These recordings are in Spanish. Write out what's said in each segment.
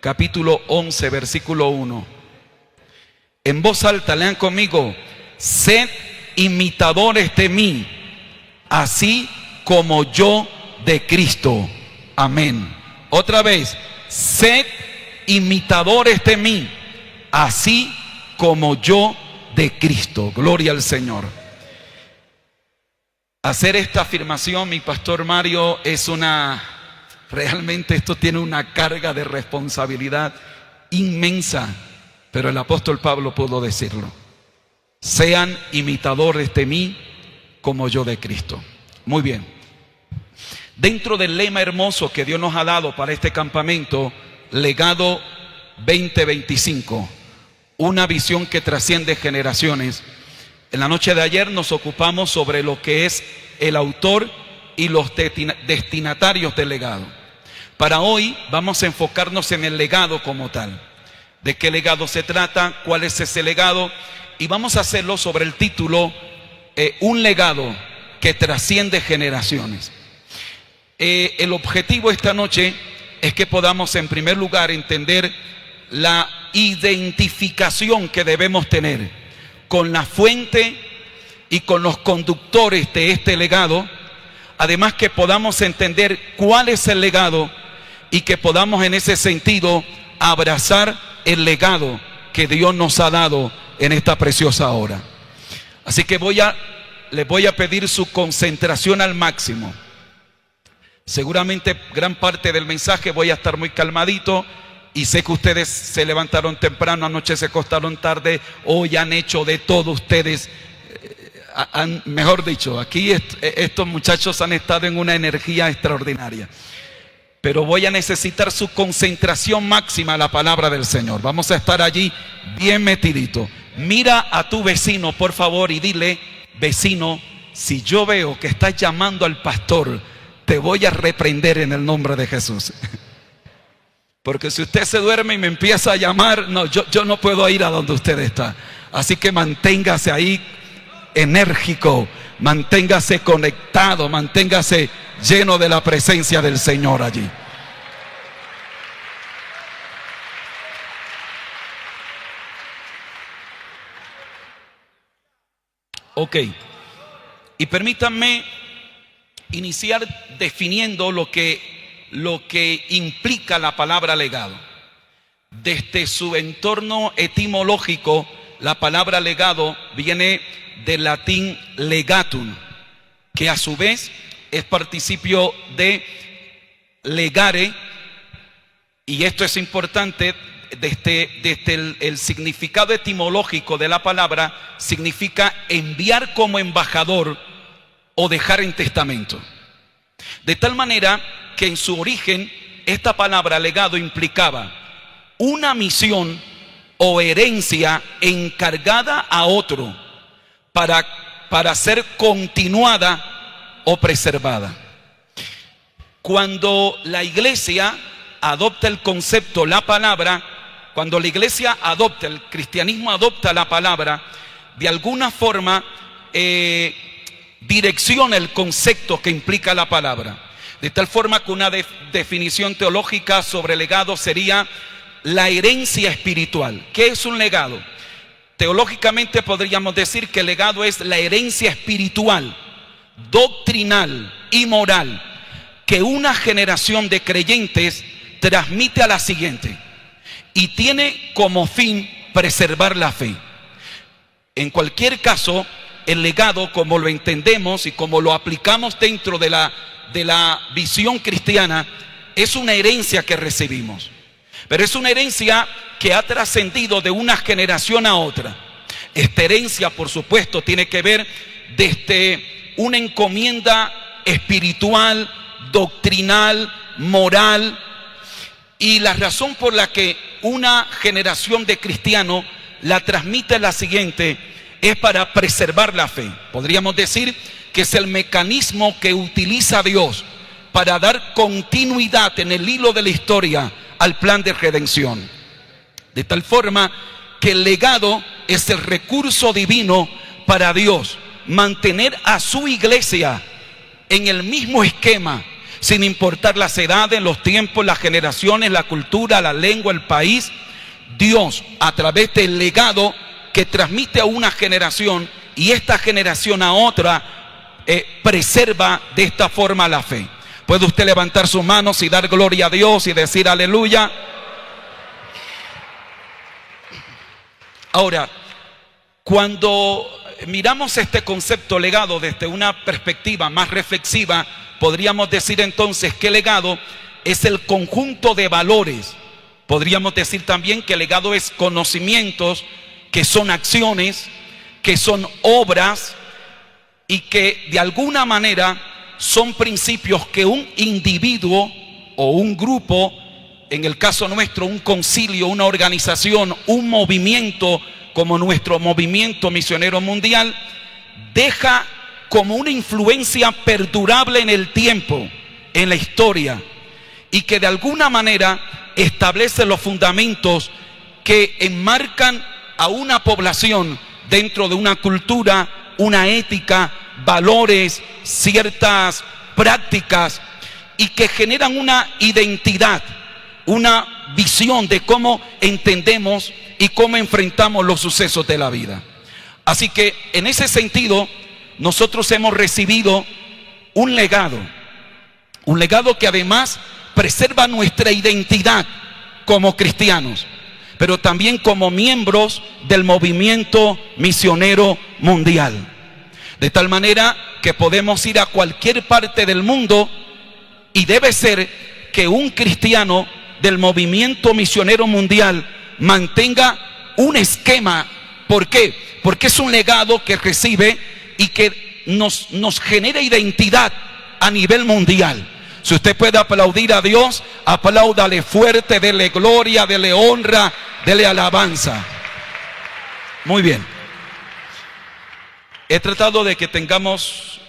capítulo 11, versículo 1. En voz alta, lean conmigo: sed imitadores de mí, así como yo de Cristo. Amén. Otra vez: sed imitadores de mí, así como yo de Cristo. Gloria al Señor. Hacer esta afirmación, mi pastor Mario, realmente esto tiene una carga de responsabilidad inmensa, pero el apóstol Pablo pudo decirlo: sean imitadores de mí como yo de Cristo. Muy bien. Dentro del lema hermoso que Dios nos ha dado para este campamento, Legado 2025, una visión que trasciende generaciones. En la noche de ayer nos ocupamos sobre lo que es el autor y los destinatarios del legado. Para hoy vamos a enfocarnos en el legado como tal. ¿De qué legado se trata? ¿Cuál es ese legado? Y vamos a hacerlo sobre el título un legado que trasciende generaciones. El objetivo esta noche es que podamos en primer lugar entender la identificación que debemos tener con la fuente y con los conductores de este legado. Además que podamos entender cuál es el legado y que podamos en ese sentido abrazar el legado que Dios nos ha dado en esta preciosa hora. Así que les voy a pedir su concentración al máximo. Seguramente gran parte del mensaje voy a estar muy calmadito, y sé que ustedes se levantaron temprano, anoche se acostaron tarde, hoy han hecho de todo ustedes. Mejor dicho, aquí estos muchachos han estado en una energía extraordinaria. Pero voy a necesitar su concentración máxima a la palabra del Señor. Vamos a estar allí bien metidito. Mira a tu vecino, por favor, y dile: vecino, si yo veo que estás llamando al pastor, te voy a reprender en el nombre de Jesús. Porque si usted se duerme y me empieza a llamar, no, yo no puedo ir a donde usted está. Así que manténgase ahí enérgico, manténgase conectado, manténgase lleno de la presencia del Señor allí. Ok. Y permítanme iniciar definiendo lo que implica la palabra legado. Desde su entorno etimológico, la palabra legado viene del latín legatum, que a su vez es participio de legare, y esto es importante. Desde el significado etimológico de la palabra, significa enviar como embajador o dejar en testamento. De tal manera que en su origen esta palabra legado implicaba una misión o herencia encargada a otro para ser continuada o preservada. Cuando la iglesia adopta el concepto, la palabra, cuando la iglesia adopta, el cristianismo adopta la palabra, de alguna forma direcciona el concepto que implica la palabra. De tal forma que una definición teológica sobre legado sería la herencia espiritual. ¿Qué es un legado? Teológicamente podríamos decir que el legado es la herencia espiritual, doctrinal y moral que una generación de creyentes transmite a la siguiente, y tiene como fin preservar la fe. En cualquier caso, el legado, como lo entendemos y como lo aplicamos dentro de la visión cristiana, es una herencia que recibimos. Pero es una herencia que ha trascendido de una generación a otra. Esta herencia, por supuesto, tiene que ver desde una encomienda espiritual, doctrinal, moral. Y la razón por la que una generación de cristianos la transmite es la siguiente: es para preservar la fe. Podríamos decir que es el mecanismo que utiliza Dios para dar continuidad en el hilo de la historia al plan de redención. De tal forma que el legado es el recurso divino para Dios mantener a su iglesia en el mismo esquema, sin importar las edades, los tiempos, las generaciones, la cultura, la lengua, el país. Dios, a través del legado que transmite a una generación y esta generación a otra, preserva de esta forma la fe. ¿Puede usted levantar sus manos y dar gloria a Dios y decir aleluya? Ahora, cuando miramos este concepto legado desde una perspectiva más reflexiva, podríamos decir entonces que legado es el conjunto de valores. Podríamos decir también que legado es conocimientos, que son acciones, que son obras y que de alguna manera son principios que un individuo o un grupo, en el caso nuestro un concilio, una organización, un movimiento como nuestro movimiento misionero mundial, deja como una influencia perdurable en el tiempo, en la historia, y que de alguna manera establece los fundamentos que enmarcan a una población dentro de una cultura, una ética, valores, ciertas prácticas, y que generan una identidad, una visión de cómo entendemos y cómo enfrentamos los sucesos de la vida. Así que en ese sentido nosotros hemos recibido un legado que además preserva nuestra identidad como cristianos, pero también como miembros del movimiento misionero mundial. De tal manera que podemos ir a cualquier parte del mundo y debe ser que un cristiano del movimiento misionero mundial mantenga un esquema. ¿Por qué? Porque es un legado que recibe y que nos genera identidad a nivel mundial. Si usted puede aplaudir a Dios, apláudale fuerte, dele gloria, dele honra, dele alabanza. Muy bien. He tratado de que tengamos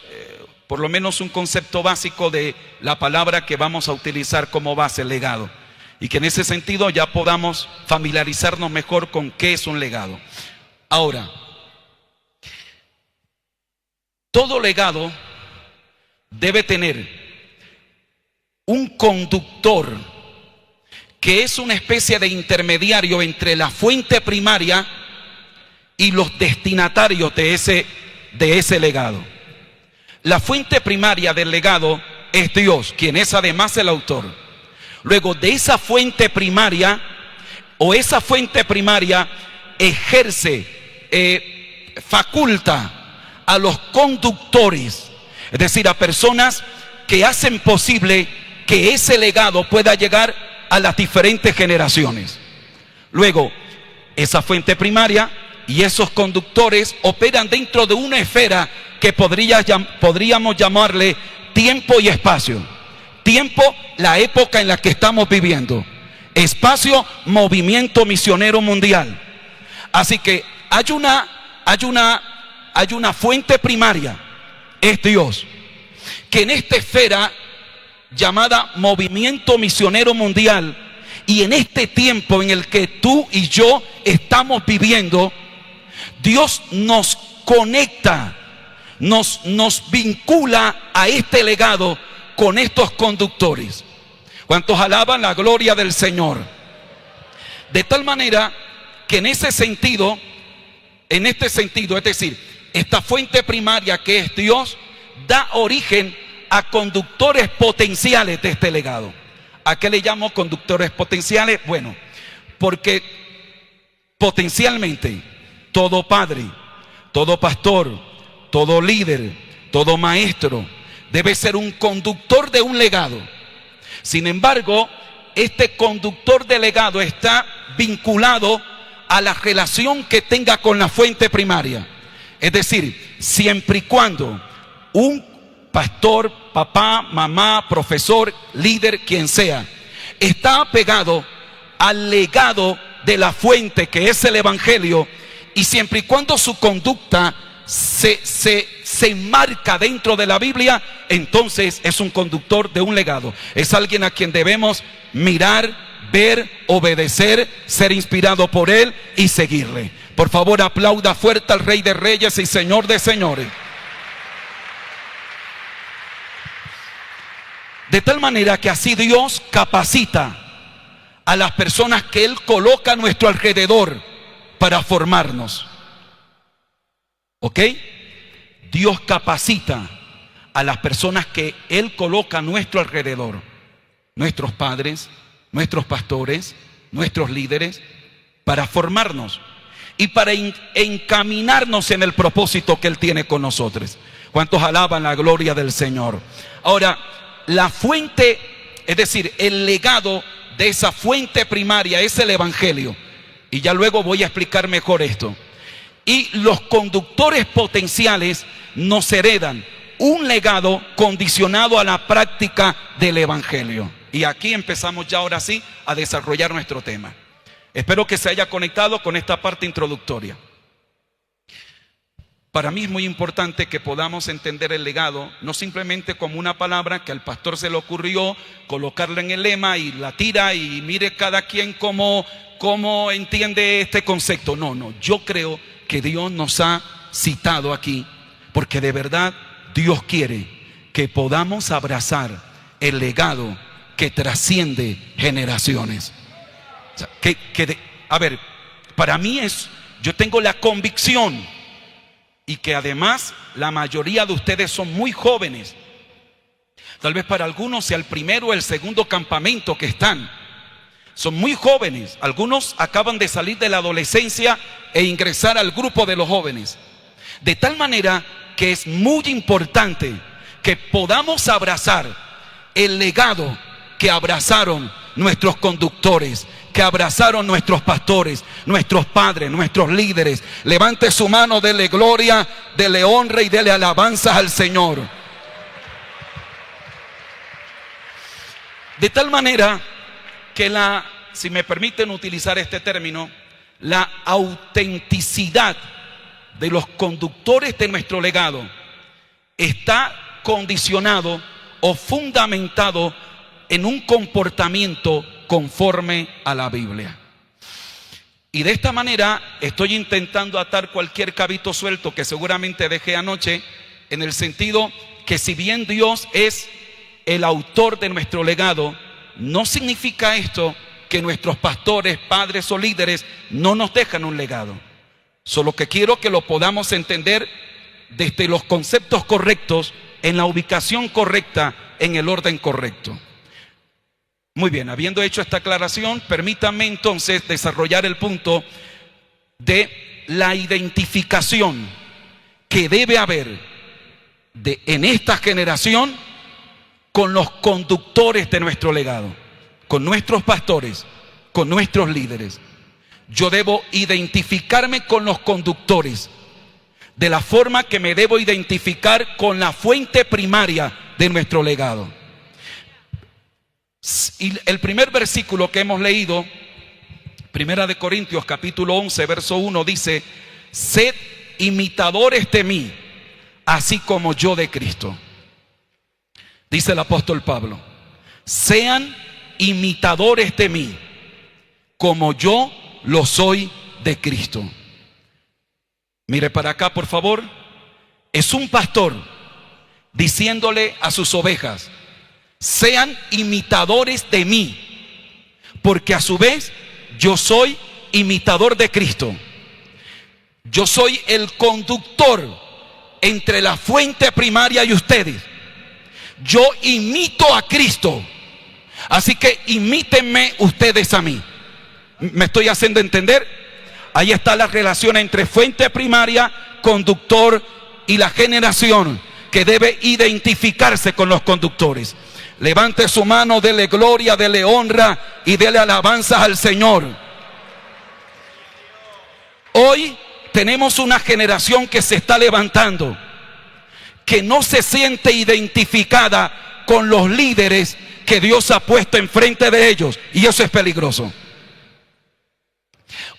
por lo menos un concepto básico de la palabra que vamos a utilizar como base, legado. Y que en ese sentido ya podamos familiarizarnos mejor con qué es un legado. Ahora, todo legado debe tener un conductor que es una especie de intermediario entre la fuente primaria y los destinatarios de ese legado. La fuente primaria del legado es Dios, quien es además el autor. Luego de esa fuente primaria, ejerce, faculta a los conductores, es decir, a personas que hacen posible que ese legado pueda llegar a las diferentes generaciones. Luego, esa fuente primaria y esos conductores operan dentro de una esfera que podríamos llamarle tiempo y espacio. Tiempo, la época en la que estamos viviendo. Espacio, movimiento misionero mundial. Así que hay una fuente primaria, es Dios, que en esta esfera llamada movimiento misionero mundial, y en este tiempo en el que tú y yo estamos viviendo, Dios nos conecta, nos vincula a este legado con estos conductores. ¿Cuántos alaban la gloria del Señor? De tal manera que en este sentido, es decir, esta fuente primaria que es Dios, da origen a conductores potenciales de este legado. ¿A qué le llamo conductores potenciales? Bueno, porque potencialmente todo padre, todo pastor, todo líder, todo maestro debe ser un conductor de un legado. Sin embargo, este conductor de legado está vinculado a la relación que tenga con la fuente primaria. Es decir, siempre y cuando un pastor, papá, mamá, profesor, líder, quien sea, está apegado al legado de la fuente que es el evangelio, y siempre y cuando su conducta se enmarca dentro de la Biblia, entonces es un conductor de un legado. Es alguien a quien debemos mirar, ver, obedecer, ser inspirado por él y seguirle. Por favor, aplauda fuerte al Rey de Reyes y Señor de Señores. De tal manera que así Dios capacita a las personas que Él coloca a nuestro alrededor para formarnos. ¿Ok? Dios capacita a las personas que Él coloca a nuestro alrededor. Nuestros padres, nuestros pastores, nuestros líderes, para formarnos y para encaminarnos en el propósito que Él tiene con nosotros. ¿Cuántos alaban la gloria del Señor? Ahora, la fuente, es decir, el legado de esa fuente primaria es el Evangelio. Y ya luego voy a explicar mejor esto. Y los conductores potenciales nos heredan un legado condicionado a la práctica del Evangelio. Y aquí empezamos ya ahora sí a desarrollar nuestro tema. Espero que se haya conectado con esta parte introductoria. Para mí es muy importante que podamos entender el legado, no simplemente como una palabra que al pastor se le ocurrió colocarla en el lema y la tira y mire cada quien cómo entiende este concepto. No, yo creo que Dios nos ha citado aquí porque de verdad Dios quiere que podamos abrazar el legado que trasciende generaciones. O sea, a ver, para mí yo tengo la convicción y que además la mayoría de ustedes son muy jóvenes. Tal vez para algunos sea el primero o el segundo campamento que están. Son muy jóvenes. Algunos acaban de salir de la adolescencia e ingresar al grupo de los jóvenes. De tal manera que es muy importante que podamos abrazar el legado que abrazaron nuestros conductores, que abrazaron nuestros pastores, nuestros padres, nuestros líderes. Levante su mano, dele gloria, dele honra y dele alabanzas al Señor. De tal manera que si me permiten utilizar este término, la autenticidad de los conductores de nuestro legado está condicionado o fundamentado en un comportamiento conforme a la Biblia. Y de esta manera estoy intentando atar cualquier cabito suelto que seguramente dejé anoche, en el sentido que si bien Dios es el autor de nuestro legado, no significa esto que nuestros pastores, padres o líderes no nos dejan un legado. Solo que quiero que lo podamos entender desde los conceptos correctos, en la ubicación correcta, en el orden correcto. Muy bien, habiendo hecho esta aclaración, permítanme entonces desarrollar el punto de la identificación que debe haber en esta generación con los conductores de nuestro legado, con nuestros pastores, con nuestros líderes. Yo debo identificarme con los conductores de la forma que me debo identificar con la fuente primaria de nuestro legado. Y el primer versículo que hemos leído, Primera de Corintios capítulo 11 verso 1, dice: sed imitadores de mí, así como yo de Cristo. Dice el apóstol Pablo: sean imitadores de mí, como yo lo soy de Cristo. Mire para acá, por favor. Es un pastor diciéndole a sus ovejas: sean imitadores de mí, porque a su vez yo soy imitador de Cristo. Yo soy el conductor entre la fuente primaria y ustedes. Yo imito a Cristo, así que imítenme ustedes a mí. ¿Me estoy haciendo entender? Ahí está la relación entre fuente primaria, conductor y la generación que debe identificarse con los conductores. Levante su mano, dele gloria, dele honra y dele alabanzas al Señor. Hoy tenemos una generación que se está levantando, que no se siente identificada con los líderes que Dios ha puesto enfrente de ellos, y eso es peligroso.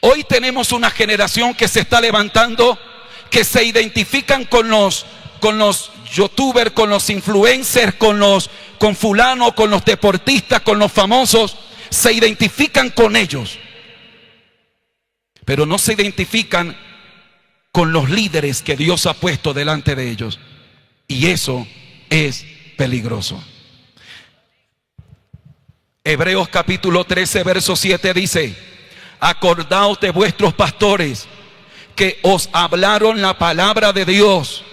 Hoy tenemos una generación que se está levantando, que se identifican con los youtubers, con los influencers, con fulano, con los deportistas, con los famosos. Se identifican con ellos, pero no se identifican con los líderes que Dios ha puesto delante de ellos, y eso es peligroso. Hebreos capítulo 13, verso 7 dice: acordaos de vuestros pastores que os hablaron la palabra de Dios.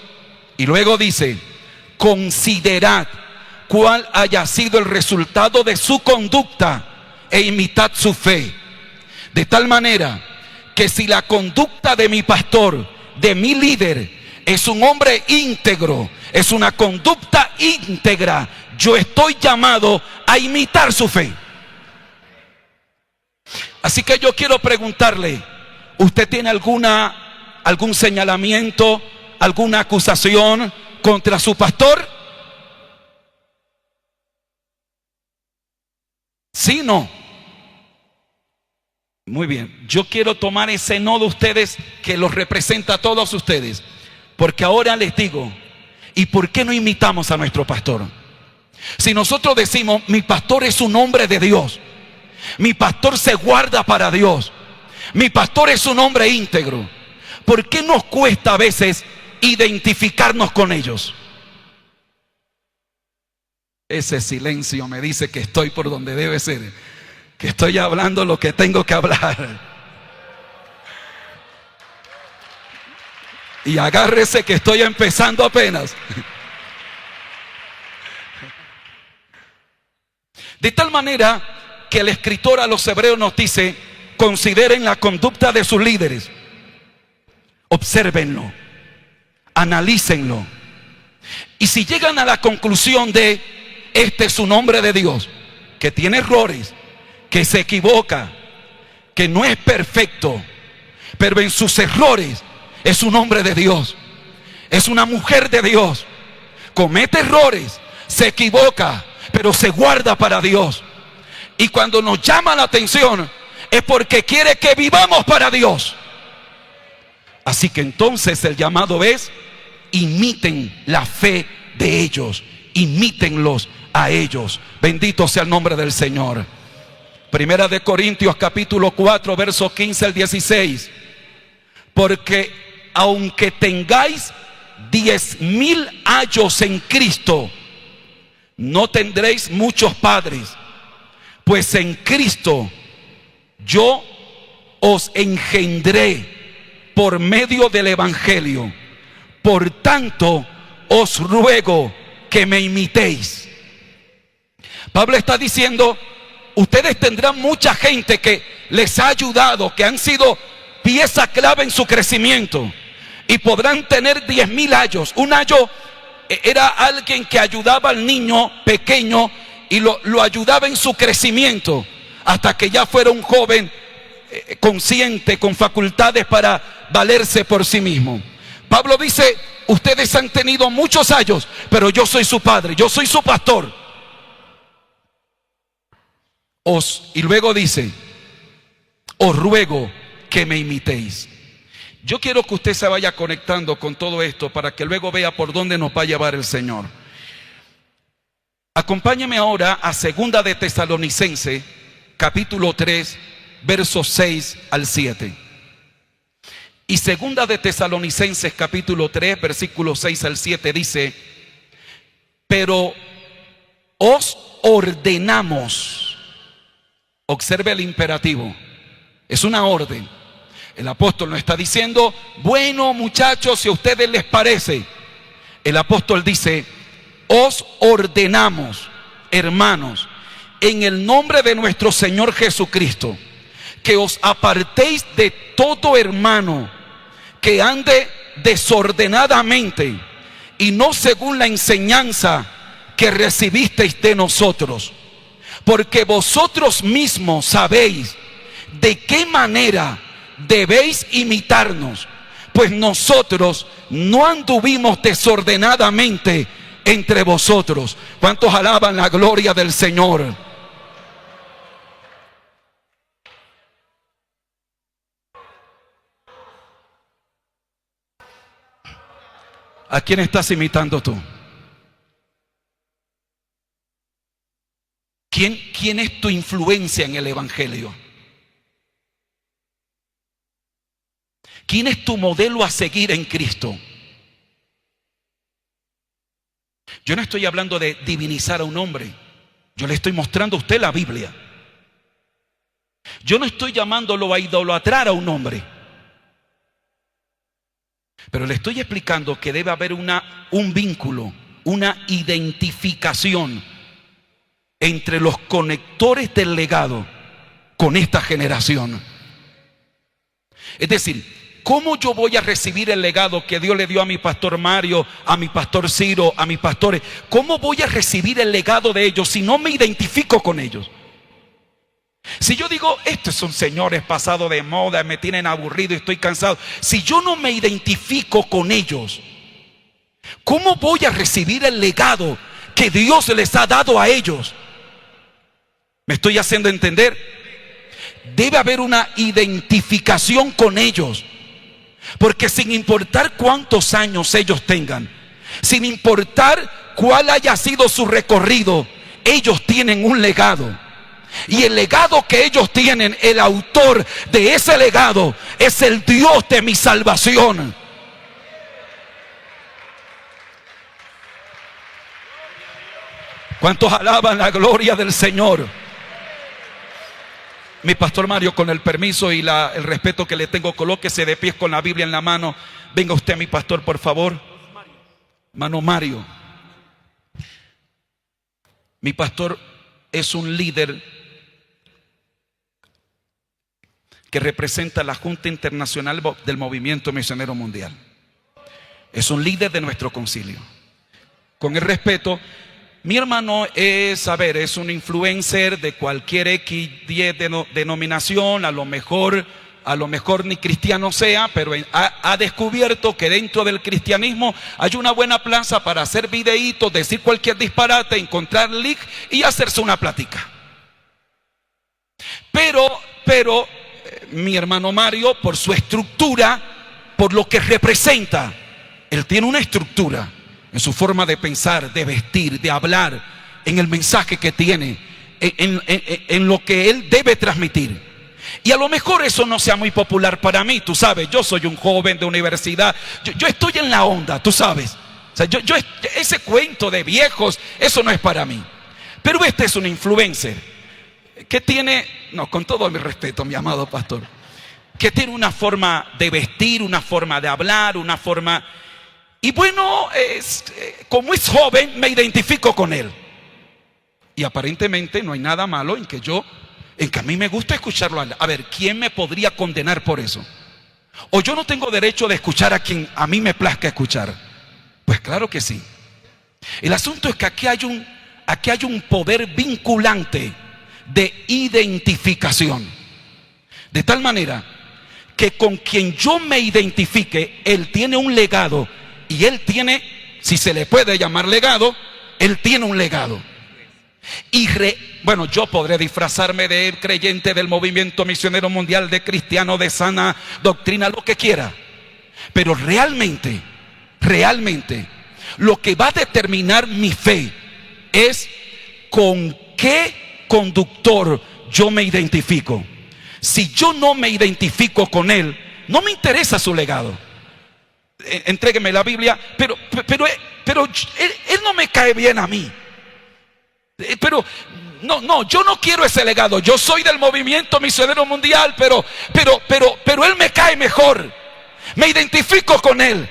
Y luego dice: considerad cuál haya sido el resultado de su conducta e imitad su fe. De tal manera que si la conducta de mi pastor, de mi líder, es un hombre íntegro, es una conducta íntegra, yo estoy llamado a imitar su fe. Así que yo quiero preguntarle: ¿usted tiene algún señalamiento, alguna acusación contra su pastor? ¿Sí o no? Muy bien, yo quiero tomar ese no de ustedes que los representa a todos ustedes, porque ahora les digo: ¿y por qué no imitamos a nuestro pastor? Si nosotros decimos: mi pastor es un hombre de Dios, mi pastor se guarda para Dios, mi pastor es un hombre íntegro, ¿por qué nos cuesta a veces identificarnos con ellos? Ese silencio me dice que estoy por donde debe ser, que estoy hablando lo que tengo que hablar. Y agárrese que estoy empezando apenas. De tal manera que el escritor a los hebreos nos dice: consideren la conducta de sus líderes, obsérvenlo, analícenlo, y si llegan a la conclusión de: este es un hombre de Dios, que tiene errores, que se equivoca, que no es perfecto, pero en sus errores es un hombre de Dios, es una mujer de Dios, comete errores, se equivoca, pero se guarda para Dios. Y cuando nos llama la atención es porque quiere que vivamos para Dios. Así que entonces el llamado es: imiten la fe de ellos, imítenlos a ellos. Bendito sea el nombre del Señor. Primera de Corintios capítulo 4, versos 15 al 16. Porque aunque tengáis 10,000 años en Cristo, no tendréis muchos padres, pues en Cristo yo os engendré por medio del Evangelio. Por tanto, os ruego que me imitéis. Pablo está diciendo: ustedes tendrán mucha gente que les ha ayudado, que han sido pieza clave en su crecimiento, y podrán tener 10,000 años. Un ayo era alguien que ayudaba al niño pequeño y lo ayudaba en su crecimiento hasta que ya fuera un joven consciente, con facultades para valerse por sí mismo. Pablo dice: ustedes han tenido muchos años, pero yo soy su padre, yo soy su pastor. Y luego dice: os ruego que me imitéis. Yo quiero que usted se vaya conectando con todo esto para que luego vea por dónde nos va a llevar el Señor. Acompáñeme ahora a Segunda de Tesalonicenses capítulo 3, versos 6 al 7. Y Segunda de Tesalonicenses capítulo 3, versículos 6 al 7 dice: pero os ordenamos. Observe el imperativo, es una orden. El apóstol no está diciendo: bueno, muchachos, si a ustedes les parece. El apóstol dice: os ordenamos, hermanos, en el nombre de nuestro Señor Jesucristo, que os apartéis de todo hermano que ande desordenadamente y no según la enseñanza que recibisteis de nosotros, porque vosotros mismos sabéis de qué manera debéis imitarnos, pues nosotros no anduvimos desordenadamente entre vosotros. ¿Cuántos alaban la gloria del Señor? ¿A quién estás imitando tú? ¿Quién es tu influencia en el Evangelio? ¿Quién es tu modelo a seguir en Cristo? Yo no estoy hablando de divinizar a un hombre. Yo le estoy mostrando a usted la Biblia. Yo no estoy llamándolo a idolatrar a un hombre, pero le estoy explicando que debe haber un vínculo, una identificación entre los conectores del legado con esta generación. Es decir, ¿cómo yo voy a recibir el legado que Dios le dio a mi pastor Mario, a mi pastor Ciro, a mis pastores? ¿Cómo voy a recibir el legado de ellos si no me identifico con ellos? Si yo digo, estos son señores pasados de moda, me tienen aburrido y estoy cansado. Si yo no me identifico con ellos, ¿cómo voy a recibir el legado que Dios les ha dado a ellos? ¿Me estoy haciendo entender? Debe haber una identificación con ellos. Porque sin importar cuántos años ellos tengan, sin importar cuál haya sido su recorrido, ellos tienen un legado. Y el legado que ellos tienen, el autor de ese legado es el Dios de mi salvación. ¿Cuántos alaban la gloria del Señor? Mi pastor Mario, con el permiso y el respeto que le tengo, colóquese de pies con la Biblia en la mano. Venga usted, mi pastor, por favor. Mano Mario. Mi pastor es un líder que representa la Junta Internacional del Movimiento Misionero Mundial. Es un líder de nuestro concilio. Con el respeto, mi hermano es un influencer de cualquier X10 denominación, a lo mejor ni cristiano sea, pero ha descubierto que dentro del cristianismo hay una buena plaza para hacer videitos, decir cualquier disparate, encontrar link y hacerse una plática. Pero mi hermano Mario, por su estructura, por lo que representa, él tiene una estructura en su forma de pensar, de vestir, de hablar, en el mensaje que tiene, en lo que él debe transmitir. Y a lo mejor eso no sea muy popular para mí, tú sabes, yo soy un joven de universidad, yo estoy en la onda, tú sabes. O sea, ese cuento de viejos, eso no es para mí. Pero este es un influencer que tiene, con todo mi respeto, mi amado pastor, que tiene una forma de vestir, una forma de hablar, una forma... Y bueno, como es joven, me identifico con él. Y aparentemente no hay nada malo en que a mí me gusta escucharlo. A ver, ¿quién me podría condenar por eso? ¿O yo no tengo derecho de escuchar a quien a mí me plazca escuchar? Pues claro que sí. El asunto es que aquí hay un poder vinculante de identificación. De tal manera que con quien yo me identifique, él tiene un legado. Y él tiene, si se le puede llamar legado, él tiene un legado. Bueno, yo podré disfrazarme de creyente del movimiento misionero mundial, de cristiano, de sana doctrina, lo que quiera. Pero realmente, lo que va a determinar mi fe es con qué conductor yo me identifico. Si yo no me identifico con él, no me interesa su legado. Entrégueme la Biblia, pero él no me cae bien a mí. Pero no, yo no quiero ese legado. Yo soy del movimiento misionero mundial, pero él me cae mejor. Me identifico con él.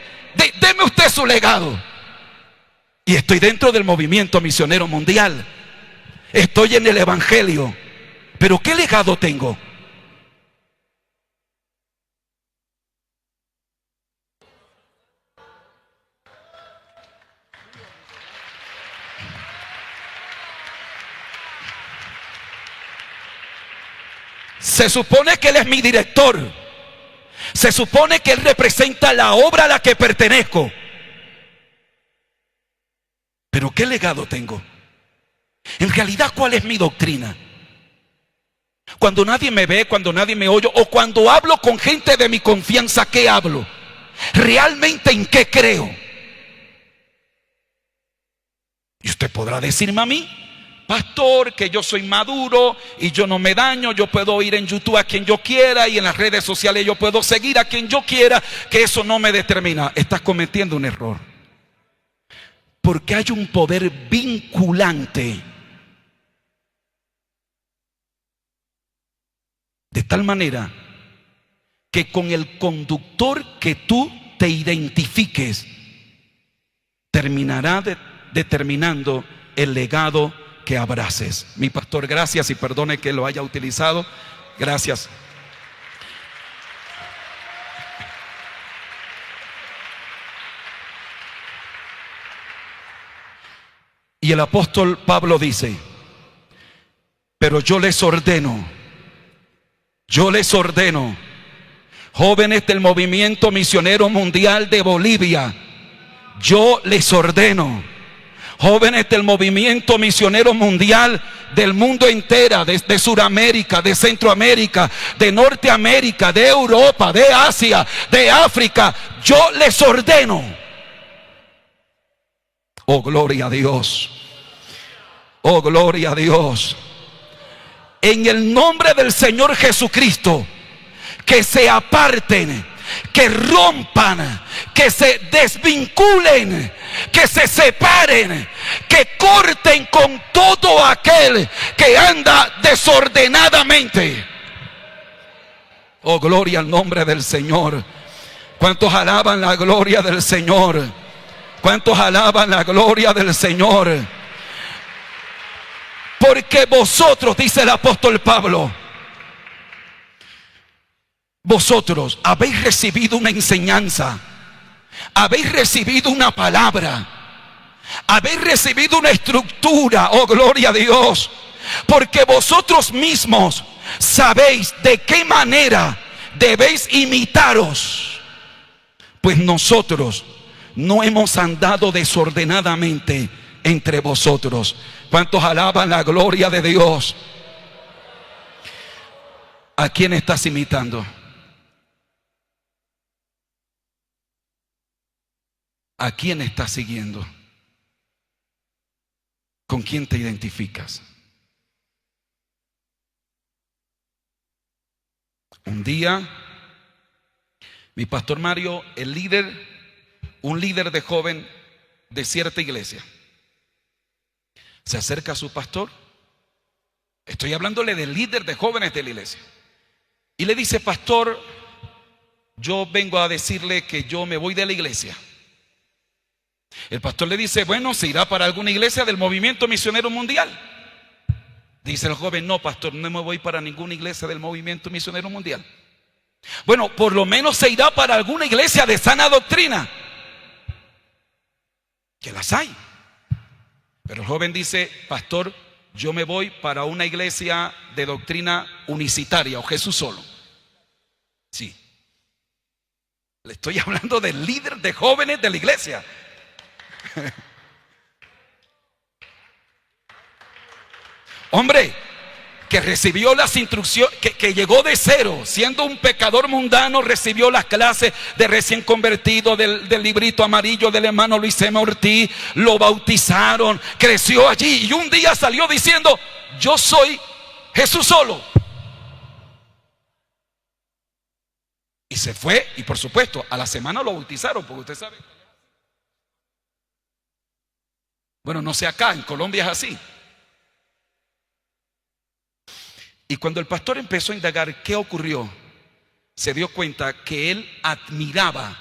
Deme usted su legado. Y estoy dentro del movimiento misionero mundial. Estoy en el evangelio. Pero ¿qué legado tengo? Se supone que él es mi director. Se supone que él representa la obra a la que pertenezco. Pero ¿qué legado tengo? En realidad, ¿cuál es mi doctrina? Cuando nadie me ve, cuando nadie me oye, o cuando hablo con gente de mi confianza, ¿qué hablo? ¿Realmente en qué creo? Y usted podrá decirme a mí, pastor, que yo soy maduro y yo no me daño, yo puedo ir en YouTube a quien yo quiera y en las redes sociales yo puedo seguir a quien yo quiera, que eso no me determina. Estás cometiendo un error. Porque hay un poder vinculante De tal manera que con el conductor que tú te identifiques, terminará determinando el legado que abraces. Mi pastor, gracias, y perdone que lo haya utilizado. Gracias. Y el apóstol Pablo dice: pero yo les ordeno, jóvenes del movimiento misionero mundial de Bolivia, yo les ordeno, jóvenes del movimiento misionero mundial del mundo entero, de Sudamérica, de Centroamérica, de Norteamérica, de Europa, de Asia, de África, yo les ordeno. Oh, gloria a Dios. Oh, gloria a Dios. En el nombre del Señor Jesucristo, que se aparten, que rompan, que se desvinculen, que se separen, que corten con todo aquel que anda desordenadamente. Oh, gloria al nombre del Señor. ¿Cuántos alaban la gloria del Señor? ¿Cuántos alaban la gloria del Señor? Porque vosotros, dice el apóstol Pablo, vosotros habéis recibido una enseñanza, habéis recibido una palabra, habéis recibido una estructura, oh gloria a Dios, porque vosotros mismos sabéis de qué manera debéis imitaros, pues nosotros no hemos andado desordenadamente entre vosotros. ¿Cuántos alaban la gloria de Dios? ¿A quién estás imitando? ¿A quién estás siguiendo? ¿Con quién te identificas? Un día, mi pastor Mario, un líder de joven de cierta iglesia, se acerca a su pastor. Estoy hablándole del líder de jóvenes de la iglesia. Y le dice: pastor, yo vengo a decirle que yo me voy de la iglesia. El pastor le dice: bueno, ¿se irá para alguna iglesia del movimiento misionero mundial? Dice el joven: no, pastor, no me voy para ninguna iglesia del movimiento misionero mundial. Bueno, por lo menos se irá para alguna iglesia de sana doctrina, que las hay. Pero el joven dice: pastor, yo me voy para una iglesia de doctrina unicitaria o Jesús solo. Sí. Le estoy hablando del líder de jóvenes de la iglesia. Hombre, que recibió las instrucciones, que llegó de cero, siendo un pecador mundano, recibió las clases de recién convertido del librito amarillo del hermano Luis M. Ortiz, lo bautizaron, creció allí y un día salió diciendo: yo soy Jesús solo. Y se fue, y por supuesto, a la semana lo bautizaron, porque usted sabe. Bueno, no sé acá, en Colombia es así. Y cuando el pastor empezó a indagar qué ocurrió, se dio cuenta que él admiraba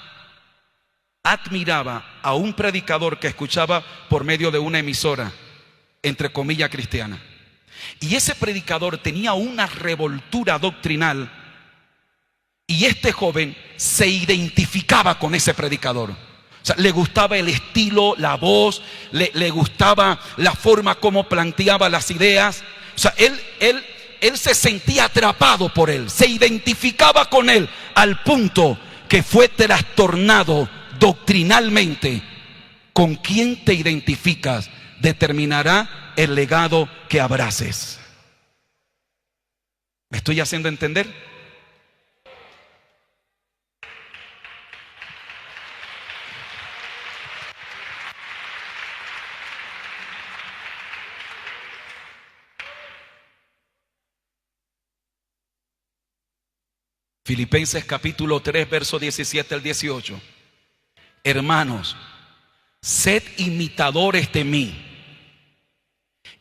a un predicador que escuchaba por medio de una emisora, entre comillas, cristiana. Y ese predicador tenía una revoltura doctrinal, y este joven se identificaba con ese predicador. O sea, le gustaba el estilo, la voz, le gustaba la forma como planteaba las ideas. O sea, él se sentía atrapado por él, se identificaba con él, al punto que fue trastornado doctrinalmente. Con quién te identificas determinará el legado que abraces. ¿Me estoy haciendo entender? Filipenses capítulo 3, verso 17 al 18. Hermanos, sed imitadores de mí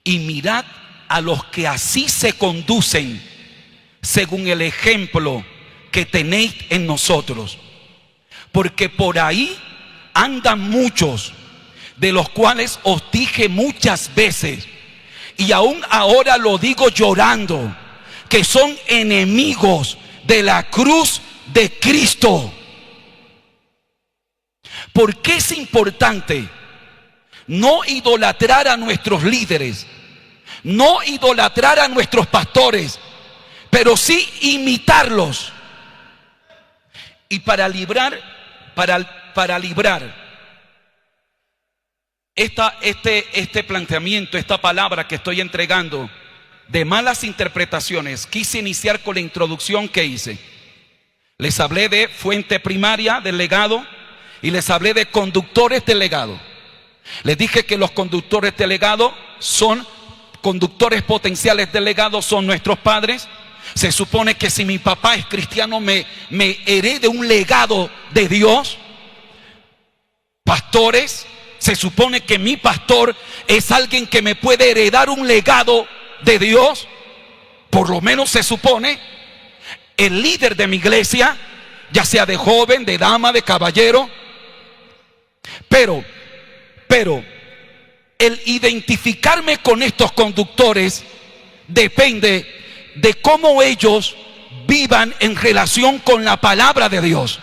y mirad a los que así se conducen, según el ejemplo que tenéis en nosotros. Porque por ahí andan muchos, de los cuales os dije muchas veces, y aún ahora lo digo llorando, que son enemigos de la cruz de Cristo. ¿Por qué es importante no idolatrar a nuestros líderes, no idolatrar a nuestros pastores, pero sí imitarlos? Y para librar este planteamiento, esta palabra que estoy entregando de malas interpretaciones, quise iniciar con la introducción que hice. Les hablé de fuente primaria del legado y les hablé de conductores del legado. Les dije que los conductores del legado son conductores potenciales del legado, son nuestros padres. Se supone que si mi papá es cristiano me herede un legado de Dios. Pastores, se supone que mi pastor es alguien que me puede heredar un legado de Dios. Por lo menos se supone. El líder de mi iglesia, ya sea de joven, de dama, de caballero. Pero el identificarme con estos conductores depende de cómo ellos vivan en relación con la palabra de Dios.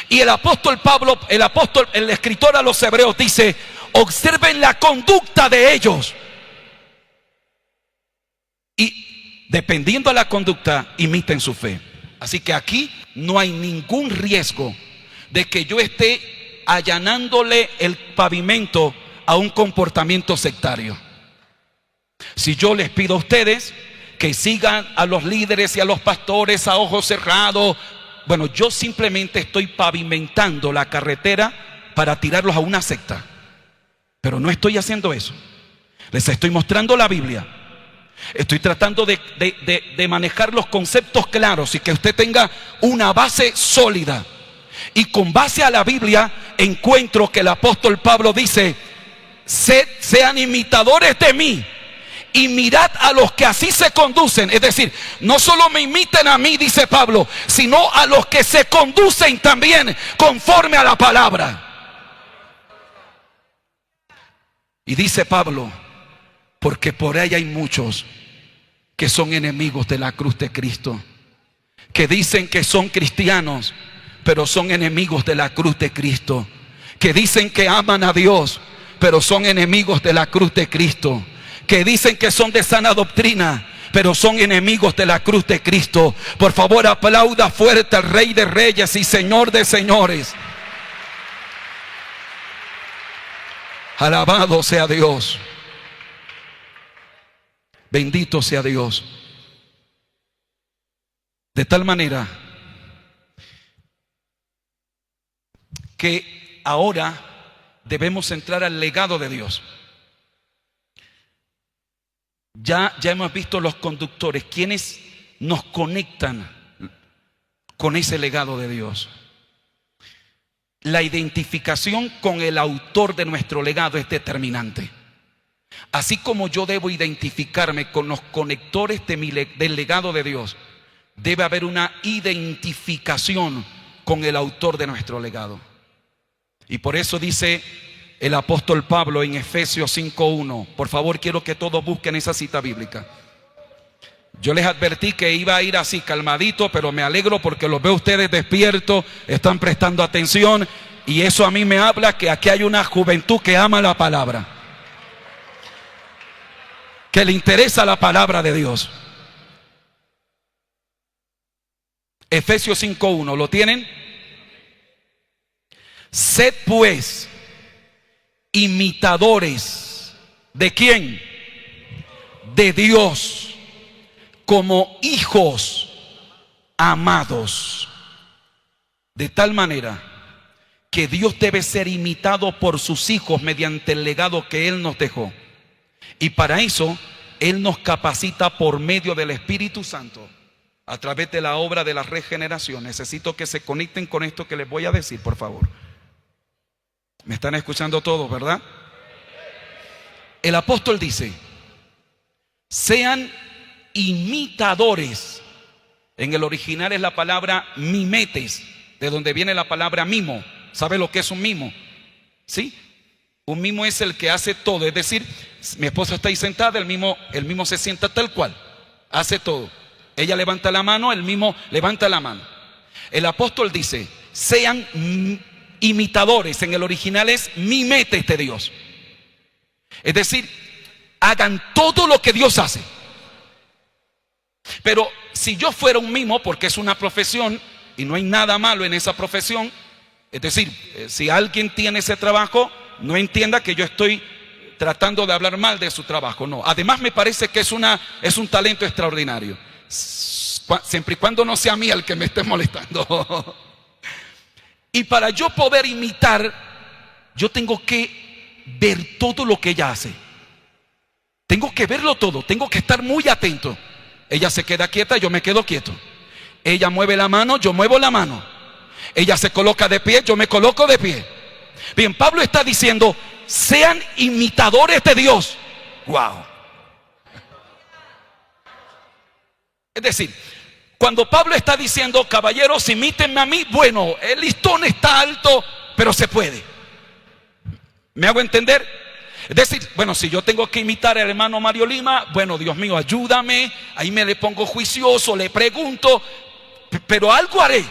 Y el apóstol Pablo, el escritor a los hebreos dice: observen la conducta de ellos. Y dependiendo de la conducta, imiten su fe. Así que aquí no hay ningún riesgo de que yo esté allanándole el pavimento a un comportamiento sectario. Si yo les pido a ustedes que sigan a los líderes y a los pastores a ojos cerrados, bueno, yo simplemente estoy pavimentando la carretera para tirarlos a una secta. Pero no estoy haciendo eso. Les estoy mostrando la Biblia. Estoy tratando de manejar los conceptos claros y que usted tenga una base sólida. Y con base a la Biblia encuentro que el apóstol Pablo dice: sean imitadores de mí y mirad a los que así se conducen. Es decir, no solo me imiten a mí, dice Pablo, sino a los que se conducen también conforme a la palabra. Y dice Pablo: porque por ahí hay muchos que son enemigos de la cruz de Cristo, que dicen que son cristianos, pero son enemigos de la cruz de Cristo, que dicen que aman a Dios, pero son enemigos de la cruz de Cristo, que dicen que son de sana doctrina, pero son enemigos de la cruz de Cristo. Por favor, aplauda fuerte al Rey de Reyes y Señor de Señores. Alabado sea Dios. Bendito sea Dios. De tal manera que ahora debemos entrar al legado de Dios. Ya hemos visto los conductores, quienes nos conectan con ese legado de Dios. La identificación con el autor de nuestro legado es determinante. Así como yo debo identificarme con los conectores del legado de Dios, debe haber una identificación con el autor de nuestro legado. Y por eso dice el apóstol Pablo en Efesios 5:1. Por favor, quiero que todos busquen esa cita bíblica. Yo les advertí que iba a ir así calmadito, pero me alegro porque los veo ustedes despiertos, están prestando atención, y eso a mí me habla que aquí hay una juventud que ama la palabra, que le interesa la palabra de Dios. Efesios 5:1, ¿lo tienen? Sed pues imitadores ¿de quién? De Dios, como hijos amados, de tal manera que Dios debe ser imitado por sus hijos mediante el legado que Él nos dejó. Y para eso Él nos capacita por medio del Espíritu Santo a través de la obra de la regeneración. Necesito que se conecten con esto que les voy a decir, por favor. ¿Me están escuchando todos, verdad? El apóstol dice: sean imitadores En el original es la palabra mimetes, de donde viene la palabra mimo. ¿Sabe lo que es un mimo? ¿Sí? Un mimo es el que hace todo. Es decir, mi esposa está ahí sentada, el mimo se sienta tal cual. Hace todo. Ella levanta la mano, el mimo levanta la mano. El apóstol dice, sean imitadores. En el original es mimetes de Dios. Es decir, hagan todo lo que Dios hace. Pero si yo fuera un mimo, porque es una profesión y no hay nada malo en esa profesión, es decir, si alguien tiene ese trabajo, no entienda que yo estoy tratando de hablar mal de su trabajo, no. Además me parece que es un talento extraordinario, siempre y cuando no sea a mí el que me esté molestando. Y para yo poder imitar, yo tengo que ver todo lo que ella hace. Tengo que verlo todo, tengo que estar muy atento. Ella se queda quieta, yo me quedo quieto. Ella mueve la mano, yo muevo la mano. Ella se coloca de pie, yo me coloco de pie. Bien, Pablo está diciendo, sean imitadores de Dios. Wow. Es decir, cuando Pablo está diciendo, caballeros, imítenme a mí, bueno, el listón está alto, pero se puede. ¿Me hago entender? Es decir, bueno, si yo tengo que imitar al hermano Mario Lima, bueno, Dios mío, ayúdame. Ahí me le pongo juicioso, le pregunto, pero algo haré.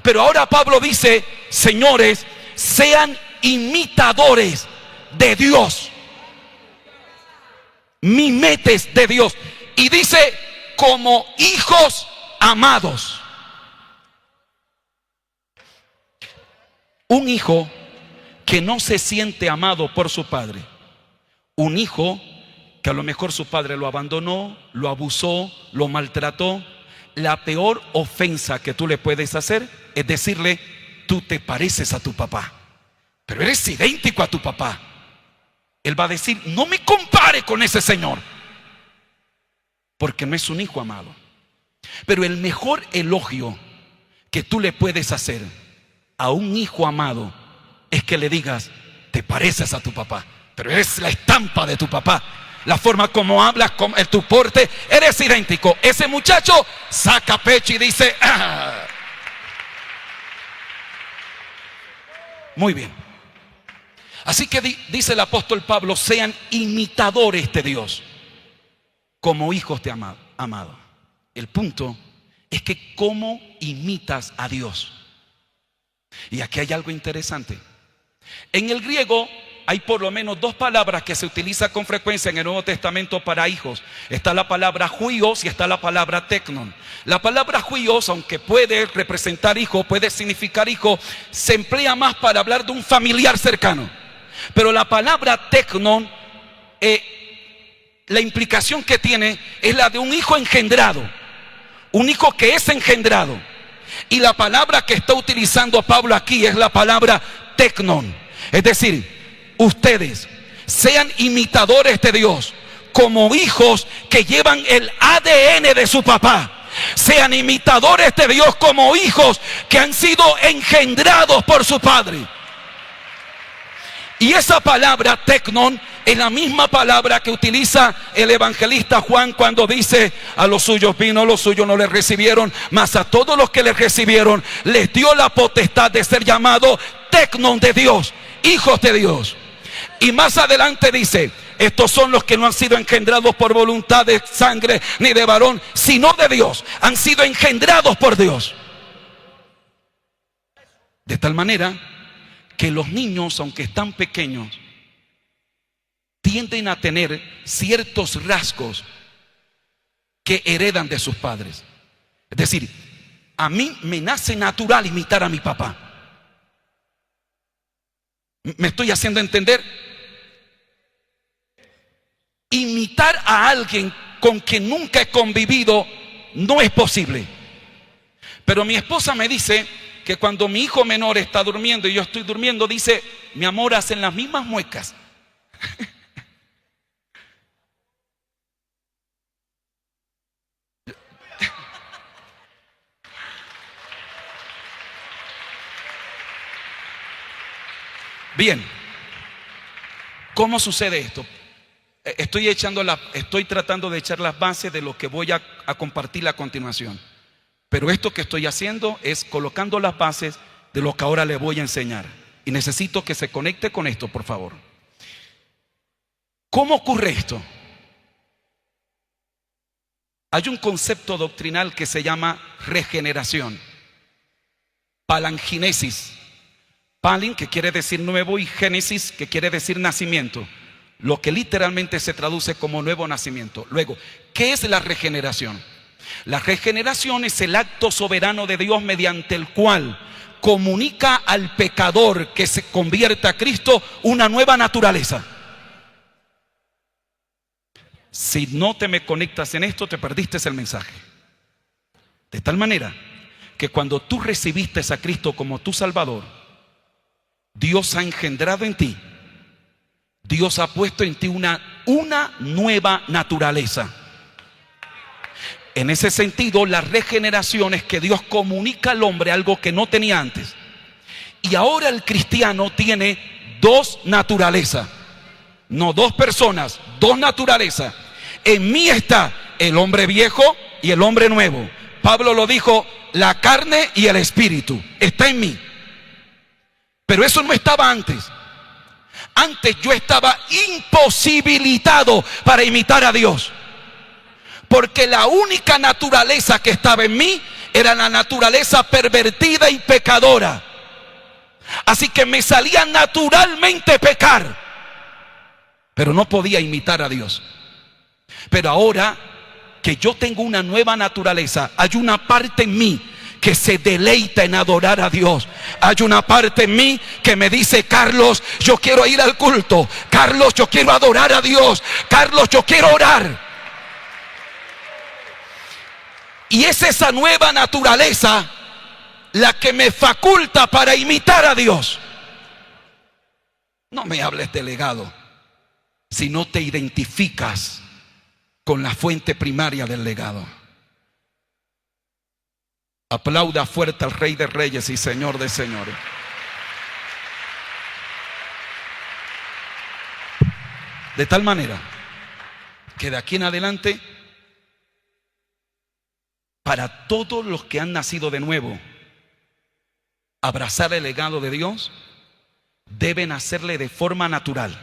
Pero ahora Pablo dice, señores, sean imitadores de Dios, mimetes de Dios. Y dice, como hijos amados. Un hijo que no se siente amado por su padre, un hijo que a lo mejor su padre lo abandonó, lo abusó, lo maltrató, la peor ofensa que tú le puedes hacer es decirle, tú te pareces a tu papá, pero eres idéntico a tu papá. Él va a decir, no me compare con ese señor, porque no es un hijo amado. Pero el mejor elogio que tú le puedes hacer a un hijo amado es que le digas, te pareces a tu papá, pero eres la estampa de tu papá. La forma como hablas, tu porte, eres idéntico. Ese muchacho saca pecho y dice, ¡ah! Muy bien. Así que dice el apóstol Pablo, sean imitadores de Dios, como hijos de amado. El punto es que cómo imitas a Dios. Y aquí hay algo interesante. En el griego hay por lo menos dos palabras que se utilizan con frecuencia en el Nuevo Testamento para hijos. Está la palabra huios y está la palabra teknon. La palabra huios, aunque puede representar hijo, puede significar hijo, se emplea más para hablar de un familiar cercano. Pero la palabra teknon, la implicación que tiene es la de un hijo engendrado, un hijo que es engendrado. Y la palabra que está utilizando Pablo aquí es la palabra teknon. Es decir, ustedes sean imitadores de Dios como hijos que llevan el ADN de su papá. Sean imitadores de Dios como hijos que han sido engendrados por su padre. Y esa palabra teknon es la misma palabra que utiliza el evangelista Juan cuando dice, a los suyos vino, los suyos no les recibieron, mas a todos los que les recibieron les dio la potestad de ser llamados teknon de Dios, hijos de Dios. Y más adelante dice, estos son los que no han sido engendrados por voluntad de sangre ni de varón, sino de Dios. Han sido engendrados por Dios. De tal manera que los niños, aunque están pequeños, tienden a tener ciertos rasgos que heredan de sus padres. Es decir, a mí me nace natural imitar a mi papá. ¿Me estoy haciendo entender? Imitar a alguien con quien nunca he convivido no es posible. Pero mi esposa me dice que cuando mi hijo menor está durmiendo y yo estoy durmiendo, dice, mi amor, hacen las mismas muecas. Bien, ¿cómo sucede esto? Estoy tratando de echar las bases de lo que voy a compartir a continuación. Pero esto que estoy haciendo es colocando las bases de lo que ahora le voy a enseñar. Y necesito que se conecte con esto, por favor. ¿Cómo ocurre esto? Hay un concepto doctrinal que se llama regeneración. Palanginesis. Palin, que quiere decir nuevo, y génesis, que quiere decir nacimiento. Lo que literalmente se traduce como nuevo nacimiento. Luego, ¿qué es la regeneración? La regeneración es el acto soberano de Dios mediante el cual comunica al pecador que se convierte a Cristo una nueva naturaleza. Si no te me conectas en esto, te perdiste el mensaje. De tal manera que cuando tú recibiste a Cristo como tu Salvador, Dios ha engendrado en ti, Dios ha puesto en ti una nueva naturaleza. En ese sentido, la regeneración es que Dios comunica al hombre algo que no tenía antes. Y ahora el cristiano tiene dos naturalezas. No dos personas, dos naturalezas. En mí está el hombre viejo y el hombre nuevo. Pablo lo dijo, la carne y el espíritu está en mí. Pero eso no estaba antes. Antes yo estaba imposibilitado para imitar a Dios. Porque la única naturaleza que estaba en mí era la naturaleza pervertida y pecadora. Así que me salía naturalmente pecar. Pero no podía imitar a Dios. Pero ahora que yo tengo una nueva naturaleza, hay una parte en mí que se deleita en adorar a Dios. Hay una parte en mí que me dice, Carlos, yo quiero ir al culto. Carlos, yo quiero adorar a Dios. Carlos, yo quiero orar. Y es esa nueva naturaleza la que me faculta para imitar a Dios. No me hables de legado si no te identificas con la fuente primaria del legado. Aplauda fuerte al Rey de Reyes y Señor de Señores. De tal manera que de aquí en adelante, para todos los que han nacido de nuevo, abrazar el legado de Dios, deben hacerle de forma natural.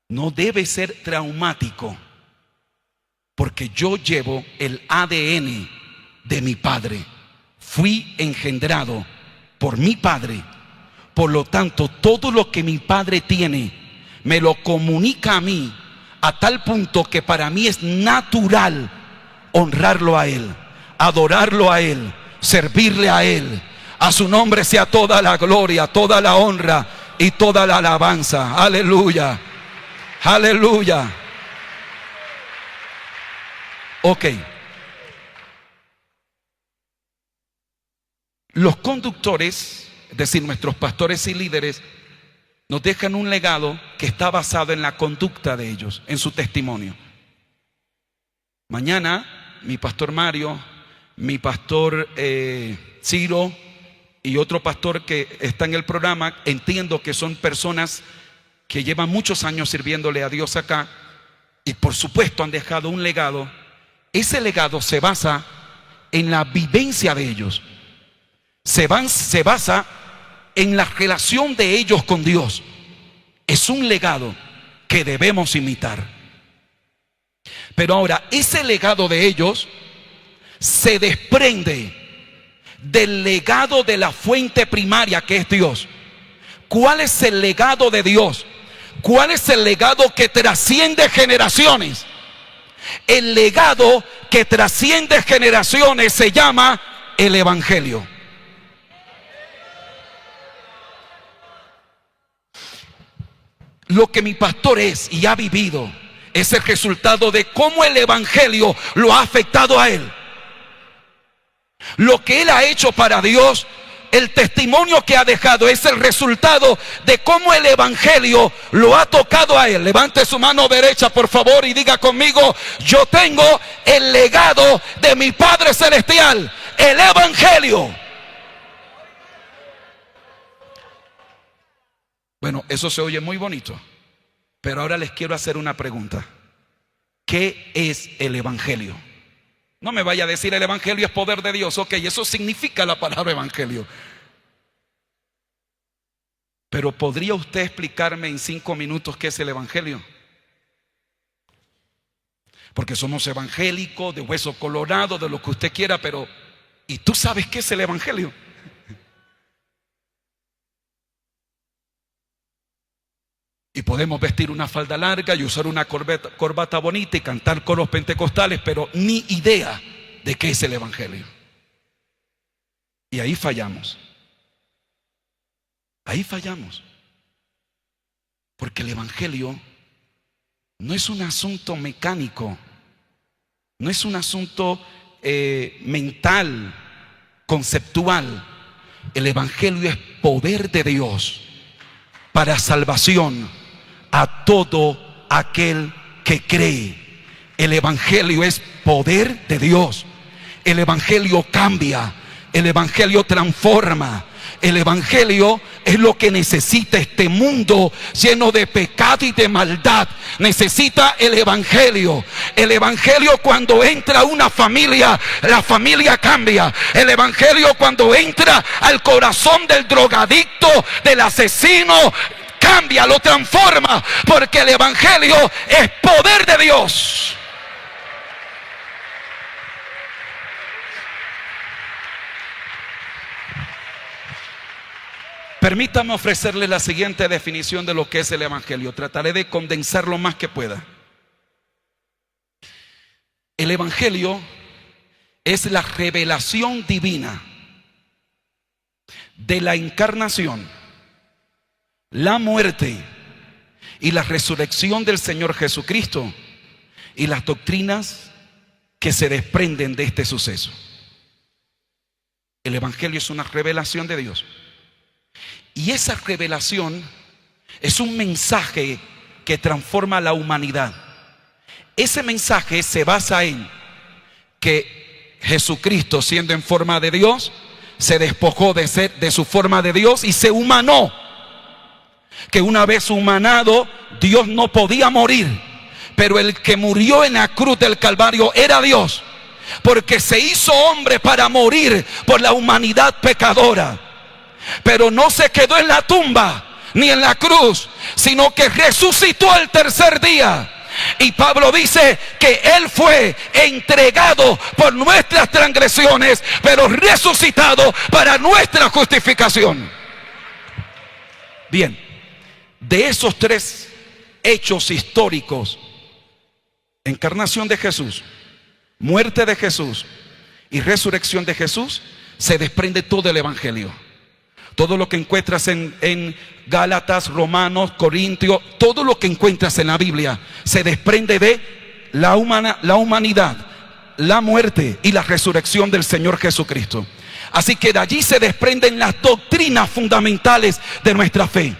No debe ser traumático, porque yo llevo el ADN de mi padre. Fui engendrado por mi padre. Por lo tanto, todo lo que mi padre tiene me lo comunica a mí, a tal punto que para mí es natural honrarlo a Él, adorarlo a Él, servirle a Él. A su nombre sea toda la gloria, toda la honra y toda la alabanza. Aleluya, aleluya. Ok. Los conductores, es decir, nuestros pastores y líderes, nos dejan un legado que está basado en la conducta de ellos, en su testimonio. Mañana, mi pastor Mario, mi pastor Ciro y otro pastor que está en el programa, entiendo que son personas que llevan muchos años sirviéndole a Dios acá y por supuesto han dejado un legado. Ese legado se basa en la vivencia de ellos. Se basa en la relación de ellos con Dios. Es un legado que debemos imitar. Pero ahora, ese legado de ellos se desprende del legado de la fuente primaria que es Dios. ¿Cuál es el legado de Dios? ¿Cuál es el legado que trasciende generaciones? El legado que trasciende generaciones se llama el Evangelio. Lo que mi pastor es y ha vivido es el resultado de cómo el Evangelio lo ha afectado a él. Lo que él ha hecho para Dios, el testimonio que ha dejado es el resultado de cómo el Evangelio lo ha tocado a él. Levante su mano derecha, por favor, y diga conmigo: yo tengo el legado de mi Padre Celestial, el Evangelio. Bueno, eso se oye muy bonito, pero ahora les quiero hacer una pregunta. ¿Qué es el Evangelio? No me vaya a decir el evangelio es poder de Dios. Ok, eso significa la palabra evangelio. Pero ¿podría usted explicarme en 5 minutos qué es el evangelio? Porque somos evangélicos, de hueso colorado, de lo que usted quiera, pero ¿y tú sabes qué es el evangelio? Y podemos vestir una falda larga y usar una corbata bonita y cantar coros pentecostales, pero ni idea de qué es el evangelio. Y ahí fallamos. Ahí fallamos. Porque el evangelio no es un asunto mecánico, no es un asunto mental, conceptual. El evangelio es poder de Dios para salvación a todo aquel que cree. El evangelio es poder de Dios. El evangelio cambia, el evangelio transforma. El evangelio es lo que necesita este mundo lleno de pecado y de maldad. Necesita el evangelio. El evangelio, cuando entra a una familia, la familia cambia. El evangelio, cuando entra al corazón del drogadicto, del asesino, cambia, lo transforma, porque el evangelio es poder de Dios. Permítame ofrecerle la siguiente definición de lo que es el evangelio. Trataré de condensar lo más que pueda. El evangelio es la revelación divina de la encarnación, la muerte y la resurrección del Señor Jesucristo y las doctrinas que se desprenden de este suceso. El evangelio es una revelación de Dios. Y esa revelación es un mensaje que transforma a la humanidad. Ese mensaje se basa en que Jesucristo, siendo en forma de Dios, se despojó de su forma de Dios y se humanó. Que una vez humanado, Dios no podía morir, pero el que murió en la cruz del Calvario era Dios, porque se hizo hombre para morir por la humanidad pecadora. Pero no se quedó en la tumba ni en la cruz, sino que resucitó al tercer día. Y Pablo dice que Él fue entregado por nuestras transgresiones, pero resucitado para nuestra justificación. Bien, de esos 3 hechos históricos, encarnación de Jesús, muerte de Jesús y resurrección de Jesús, se desprende todo el evangelio. Todo lo que encuentras en Gálatas, Romanos, Corintios, todo lo que encuentras en la Biblia se desprende de la humanidad, la muerte y la resurrección del Señor Jesucristo. Así que de allí se desprenden las doctrinas fundamentales de nuestra fe.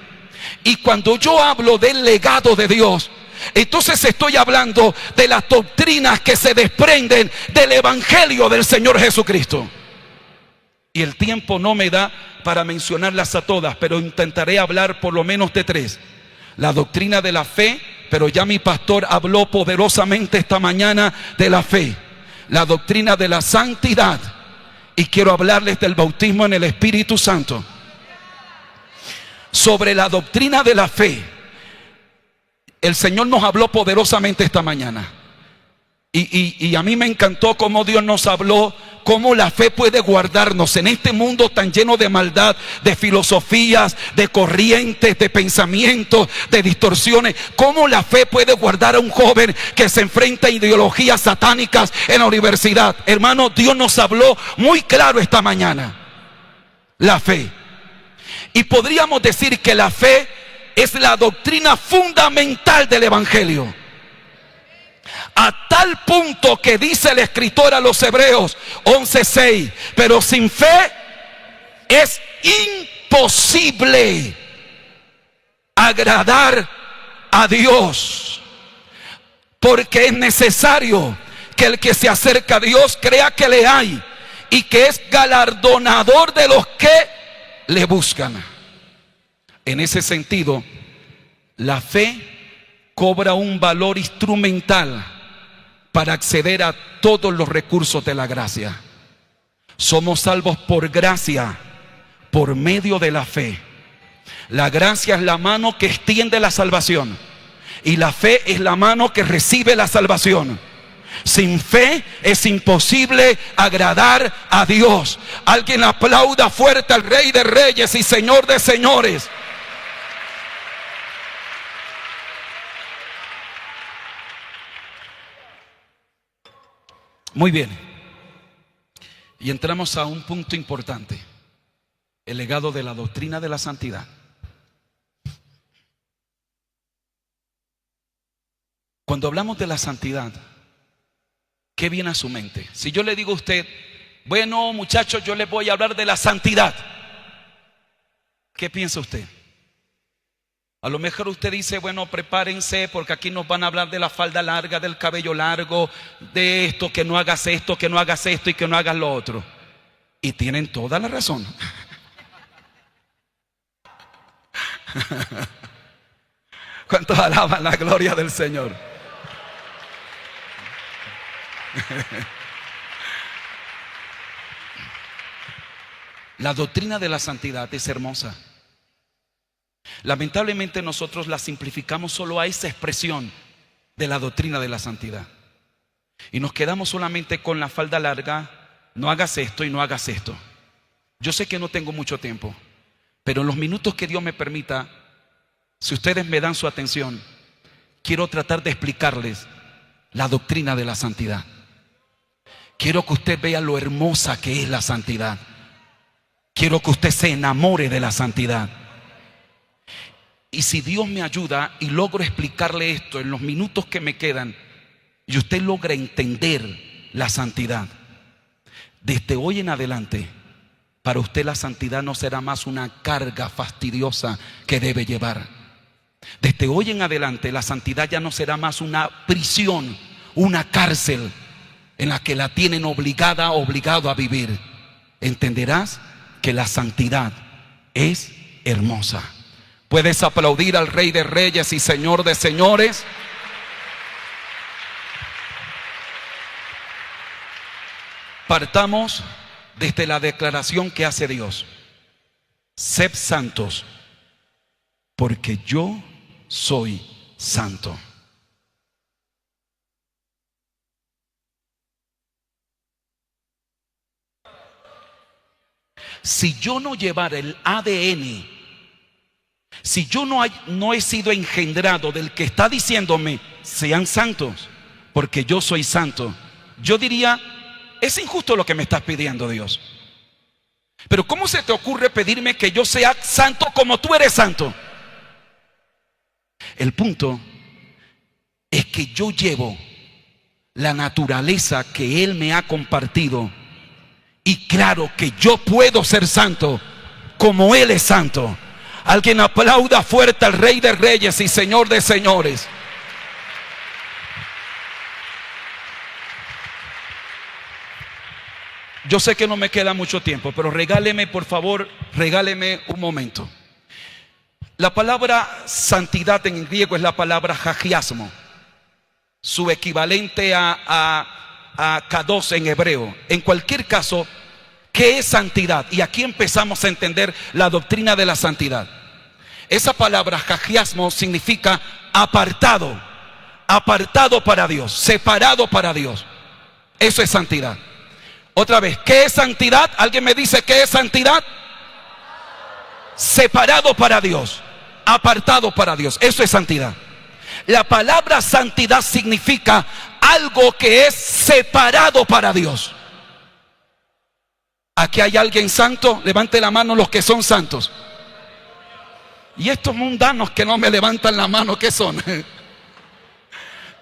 Y cuando yo hablo del legado de Dios, entonces estoy hablando de las doctrinas que se desprenden del evangelio del Señor Jesucristo. Y el tiempo no me da para mencionarlas a todas, pero intentaré hablar por lo menos de 3. La doctrina de la fe, pero ya mi pastor habló poderosamente esta mañana de la fe. La doctrina de la santidad, y quiero hablarles del bautismo en el Espíritu Santo. Sobre la doctrina de la fe, el Señor nos habló poderosamente esta mañana. Y a mí me encantó cómo Dios nos habló, cómo la fe puede guardarnos en este mundo tan lleno de maldad, de filosofías, de corrientes, de pensamientos, de distorsiones. Cómo la fe puede guardar a un joven que se enfrenta a ideologías satánicas en la universidad. Hermano, Dios nos habló muy claro esta mañana. La fe. Y podríamos decir que la fe es la doctrina fundamental del evangelio. A tal punto que dice el escritor a los Hebreos 11:6, pero sin fe es imposible agradar a Dios, porque es necesario que el que se acerca a Dios crea que le hay y que es galardonador de los que le buscan. En ese sentido, la fe cobra un valor instrumental para acceder a todos los recursos de la gracia. Somos salvos por gracia, por medio de la fe. La gracia es la mano que extiende la salvación y la fe es la mano que recibe la salvación. Sin fe es imposible agradar a Dios. Alguien aplauda fuerte al Rey de Reyes y Señor de Señores. Muy bien. Y entramos a un punto importante: el legado de la doctrina de la santidad. Cuando hablamos de la santidad, ¿qué viene a su mente? Si yo le digo a usted, bueno, muchachos, yo les voy a hablar de la santidad, ¿qué piensa usted? A lo mejor usted dice, bueno, prepárense porque aquí nos van a hablar de la falda larga, del cabello largo, de esto, que no hagas esto, que no hagas esto y que no hagas lo otro. Y tienen toda la razón. ¿Cuántos alaban la gloria del Señor? La doctrina de la santidad es hermosa. Lamentablemente nosotros la simplificamos solo a esa expresión de la doctrina de la santidad y nos quedamos solamente con la falda larga, no hagas esto y no hagas esto. Yo sé que no tengo mucho tiempo, pero en los minutos que Dios me permita, si ustedes me dan su atención, quiero tratar de explicarles la doctrina de la santidad. Quiero que usted vea lo hermosa que es la santidad. Quiero que usted se enamore de la santidad. Y si Dios me ayuda y logro explicarle esto en los minutos que me quedan, y usted logra entender la santidad, desde hoy en adelante, para usted la santidad no será más una carga fastidiosa que debe llevar. Desde hoy en adelante la santidad ya no será más una prisión, una cárcel en la que la tienen obligado a vivir. Entenderás que la santidad es hermosa. ¿Puedes aplaudir al Rey de Reyes y Señor de Señores? Partamos desde la declaración que hace Dios: sed santos, porque yo soy santo. Si yo no llevara el ADN, si yo no he sido engendrado del que está diciéndome sean santos, porque yo soy santo, yo diría, es injusto lo que me estás pidiendo, Dios. Pero ¿cómo se te ocurre pedirme que yo sea santo como tú eres santo? El punto es que yo llevo la naturaleza que Él me ha compartido. Y claro que yo puedo ser santo como Él es santo. Alguien aplauda fuerte al Rey de Reyes y Señor de Señores. Yo sé que no me queda mucho tiempo, pero regáleme, por favor, regáleme un momento. La palabra santidad en griego es la palabra hagiasmo. Su equivalente a kados en hebreo. En cualquier caso, ¿qué es santidad? Y aquí empezamos a entender la doctrina de la santidad. Esa palabra hagiasmo significa apartado, apartado para Dios, separado para Dios. Eso es santidad. Otra vez, ¿qué es santidad? ¿Alguien me dice qué es santidad? Separado para Dios, apartado para Dios. Eso es santidad. La palabra santidad significa algo que es separado para Dios. ¿Aquí hay alguien santo? Levante la mano los que son santos. Y estos mundanos que no me levantan la mano, ¿qué son?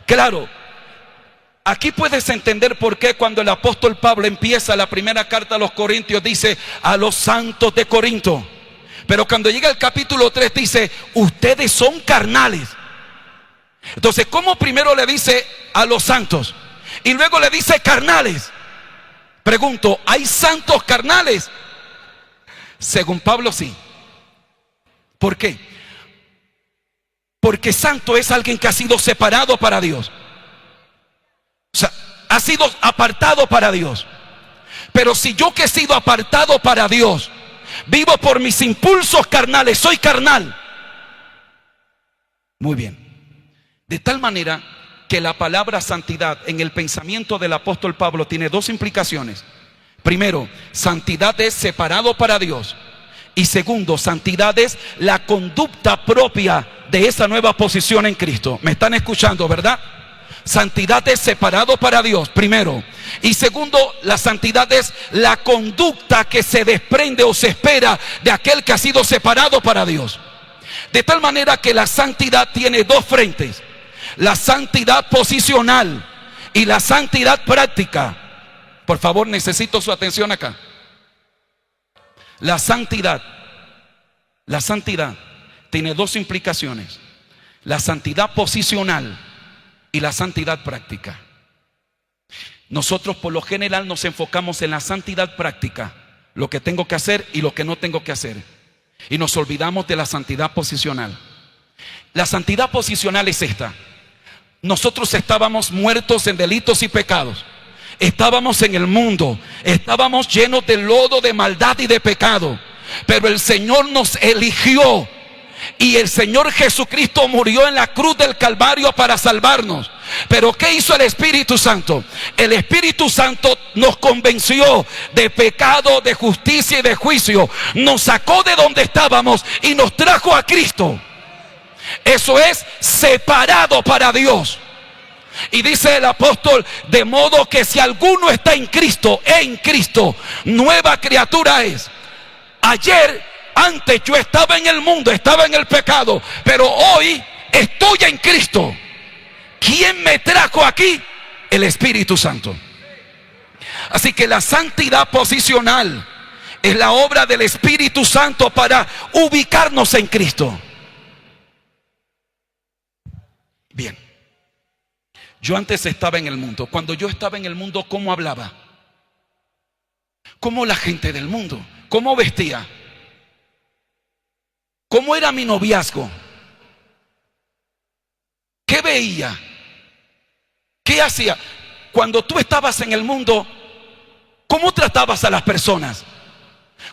Claro, aquí puedes entender por qué cuando el apóstol Pablo empieza la primera carta a los Corintios dice a los santos de Corinto. Pero cuando llega el capítulo 3 dice, ustedes son carnales. Entonces, ¿cómo primero le dice a los santos y luego le dice carnales? Pregunto, ¿hay santos carnales? Según Pablo, sí. ¿Por qué? Porque santo es alguien que ha sido separado para Dios. O sea, has sido apartado para Dios. Pero si yo, que he sido apartado para Dios, vivo por mis impulsos carnales, soy carnal. Muy bien. De tal manera que la palabra santidad en el pensamiento del apóstol Pablo tiene dos implicaciones. Primero, santidad es separado para Dios. Y segundo, santidad es la conducta propia de esa nueva posición en Cristo. ¿Me están escuchando, verdad? Santidad es separado para Dios, primero. Y segundo, la santidad es la conducta que se desprende o se espera de aquel que ha sido separado para Dios. De tal manera que la santidad tiene dos frentes: la santidad posicional y la santidad práctica. Por favor, necesito su atención acá. La santidad tiene dos implicaciones: la santidad posicional y la santidad práctica. Nosotros por lo general nos enfocamos en la santidad práctica, lo que tengo que hacer y lo que no tengo que hacer, y nos olvidamos de la santidad posicional. La santidad posicional es esta: nosotros estábamos muertos en delitos y pecados, estábamos en el mundo, estábamos llenos de lodo, de maldad y de pecado, pero el Señor nos eligió. Y el Señor Jesucristo murió en la cruz del Calvario para salvarnos. Pero ¿qué hizo el Espíritu Santo? El Espíritu Santo nos convenció de pecado, de justicia y de juicio. Nos sacó de donde estábamos y nos trajo a Cristo. Eso es separado para Dios. Y dice el apóstol: de modo que si alguno está en Cristo, nueva criatura es. Antes yo estaba en el mundo, estaba en el pecado, pero hoy estoy en Cristo. ¿Quién me trajo aquí? El Espíritu Santo. Así que la santidad posicional es la obra del Espíritu Santo para ubicarnos en Cristo. Bien, yo antes estaba en el mundo. Cuando yo estaba en el mundo, ¿cómo hablaba? ¿Cómo la gente del mundo? ¿Cómo vestía? ¿Cómo era mi noviazgo? ¿Qué veía? ¿Qué hacía? Cuando tú estabas en el mundo, ¿cómo tratabas a las personas?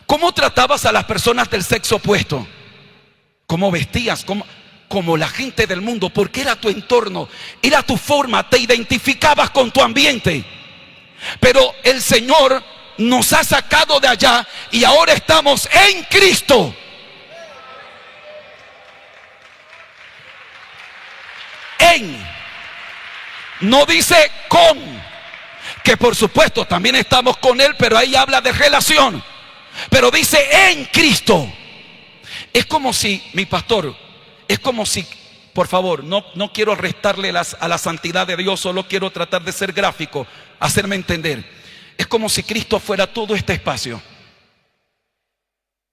¿Cómo tratabas a las personas del sexo opuesto? ¿Cómo vestías? Como la gente del mundo, porque era tu entorno, era tu forma, te identificabas con tu ambiente. Pero el Señor nos ha sacado de allá y ahora estamos en Cristo. No dice con, que por supuesto también estamos con Él, pero ahí habla de relación. Pero dice en Cristo. Es como si, mi pastor, por favor, no quiero restarle a la santidad de Dios, solo quiero tratar de ser gráfico, hacerme entender. Es como si Cristo fuera todo este espacio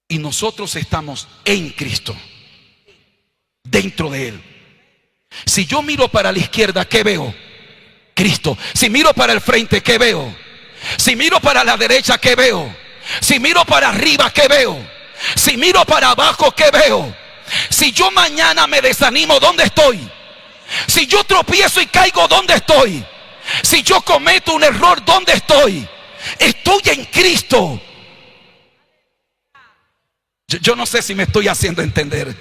y nosotros estamos en Cristo, dentro de Él. Si yo miro para la izquierda, ¿qué veo? Cristo. Si miro para el frente, ¿qué veo? Si miro para la derecha, ¿qué veo? Si miro para arriba, ¿qué veo? Si miro para abajo, ¿qué veo? Si yo mañana me desanimo, ¿dónde estoy? Si yo tropiezo y caigo, ¿dónde estoy? Si yo cometo un error, ¿dónde estoy? Estoy en Cristo. Yo no sé si me estoy haciendo entender.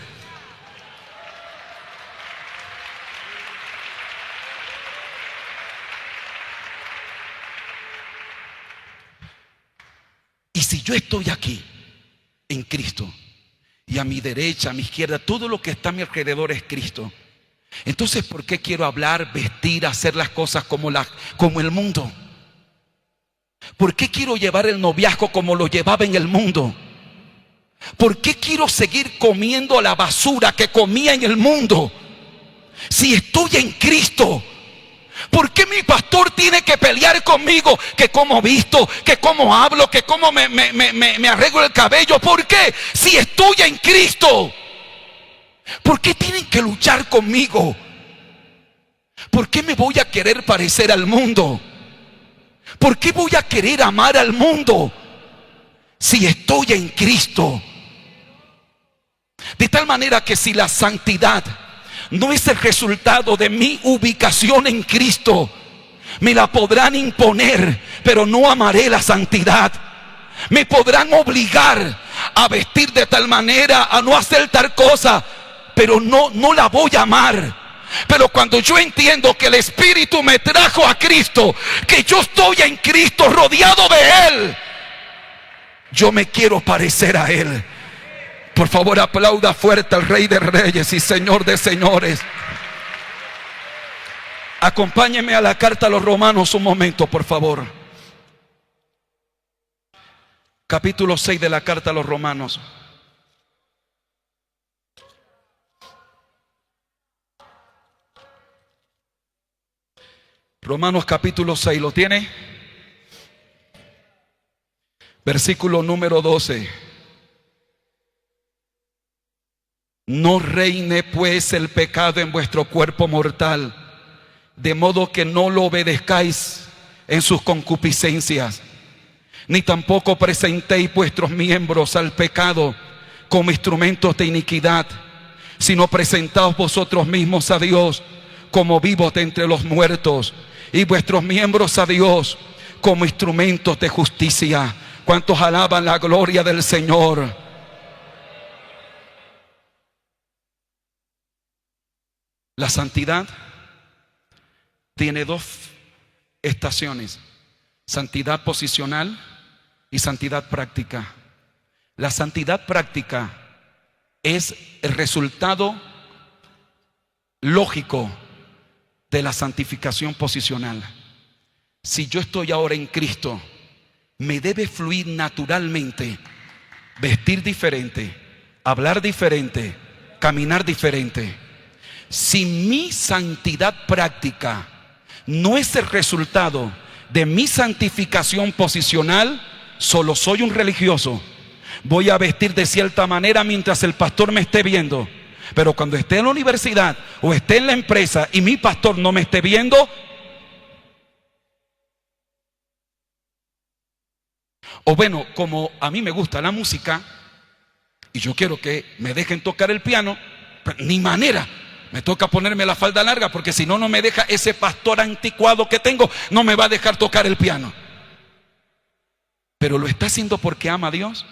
Y si yo estoy aquí en Cristo, y a mi derecha, a mi izquierda, todo lo que está a mi alrededor es Cristo, entonces ¿por qué quiero hablar, vestir, hacer las cosas como el mundo? ¿Por qué quiero llevar el noviazgo como lo llevaba en el mundo? ¿Por qué quiero seguir comiendo la basura que comía en el mundo si estoy en Cristo? ¿Por qué mi pastor tiene que pelear conmigo? Que cómo visto, que cómo hablo, que cómo me arreglo el cabello. ¿Por qué? Si estoy en Cristo. ¿Por qué tienen que luchar conmigo? ¿Por qué me voy a querer parecer al mundo? ¿Por qué voy a querer amar al mundo si estoy en Cristo? De tal manera que si la santidad no es el resultado de mi ubicación en Cristo, Me la podrán imponer, pero no amaré la santidad. Me podrán obligar a vestir de tal manera, a no hacer tal cosa, pero no la voy a amar. Pero cuando yo entiendo que el Espíritu me trajo a Cristo, que yo estoy en Cristo, rodeado de Él, yo me quiero parecer a Él. Por favor, aplauda fuerte al Rey de Reyes y Señor de Señores. Acompáñenme a la carta a los Romanos un momento, por favor. Capítulo 6 de la carta a los Romanos. Romanos capítulo 6, ¿lo tiene? Versículo número 12. No reine pues el pecado en vuestro cuerpo mortal, de modo que no lo obedezcáis en sus concupiscencias, ni tampoco presentéis vuestros miembros al pecado como instrumentos de iniquidad, sino presentaos vosotros mismos a Dios como vivos de entre los muertos, y vuestros miembros a Dios como instrumentos de justicia. ¿Cuántos alaban la gloria del Señor? La santidad tiene dos estaciones: santidad posicional y santidad práctica. La santidad práctica es el resultado lógico de la santificación posicional. Si yo estoy ahora en Cristo, me debe fluir naturalmente vestir diferente, hablar diferente, caminar diferente. Si mi santidad práctica no es el resultado de mi santificación posicional, solo soy un religioso. Voy a vestir de cierta manera mientras el pastor me esté viendo, pero cuando esté en la universidad o esté en la empresa y mi pastor no me esté viendo, o bueno, como a mí me gusta la música y yo quiero que me dejen tocar el piano, ni manera, me toca ponerme la falda larga, porque si no, no me deja ese pastor anticuado que tengo, no me va a dejar tocar el piano. Pero lo está haciendo porque ama a Dios.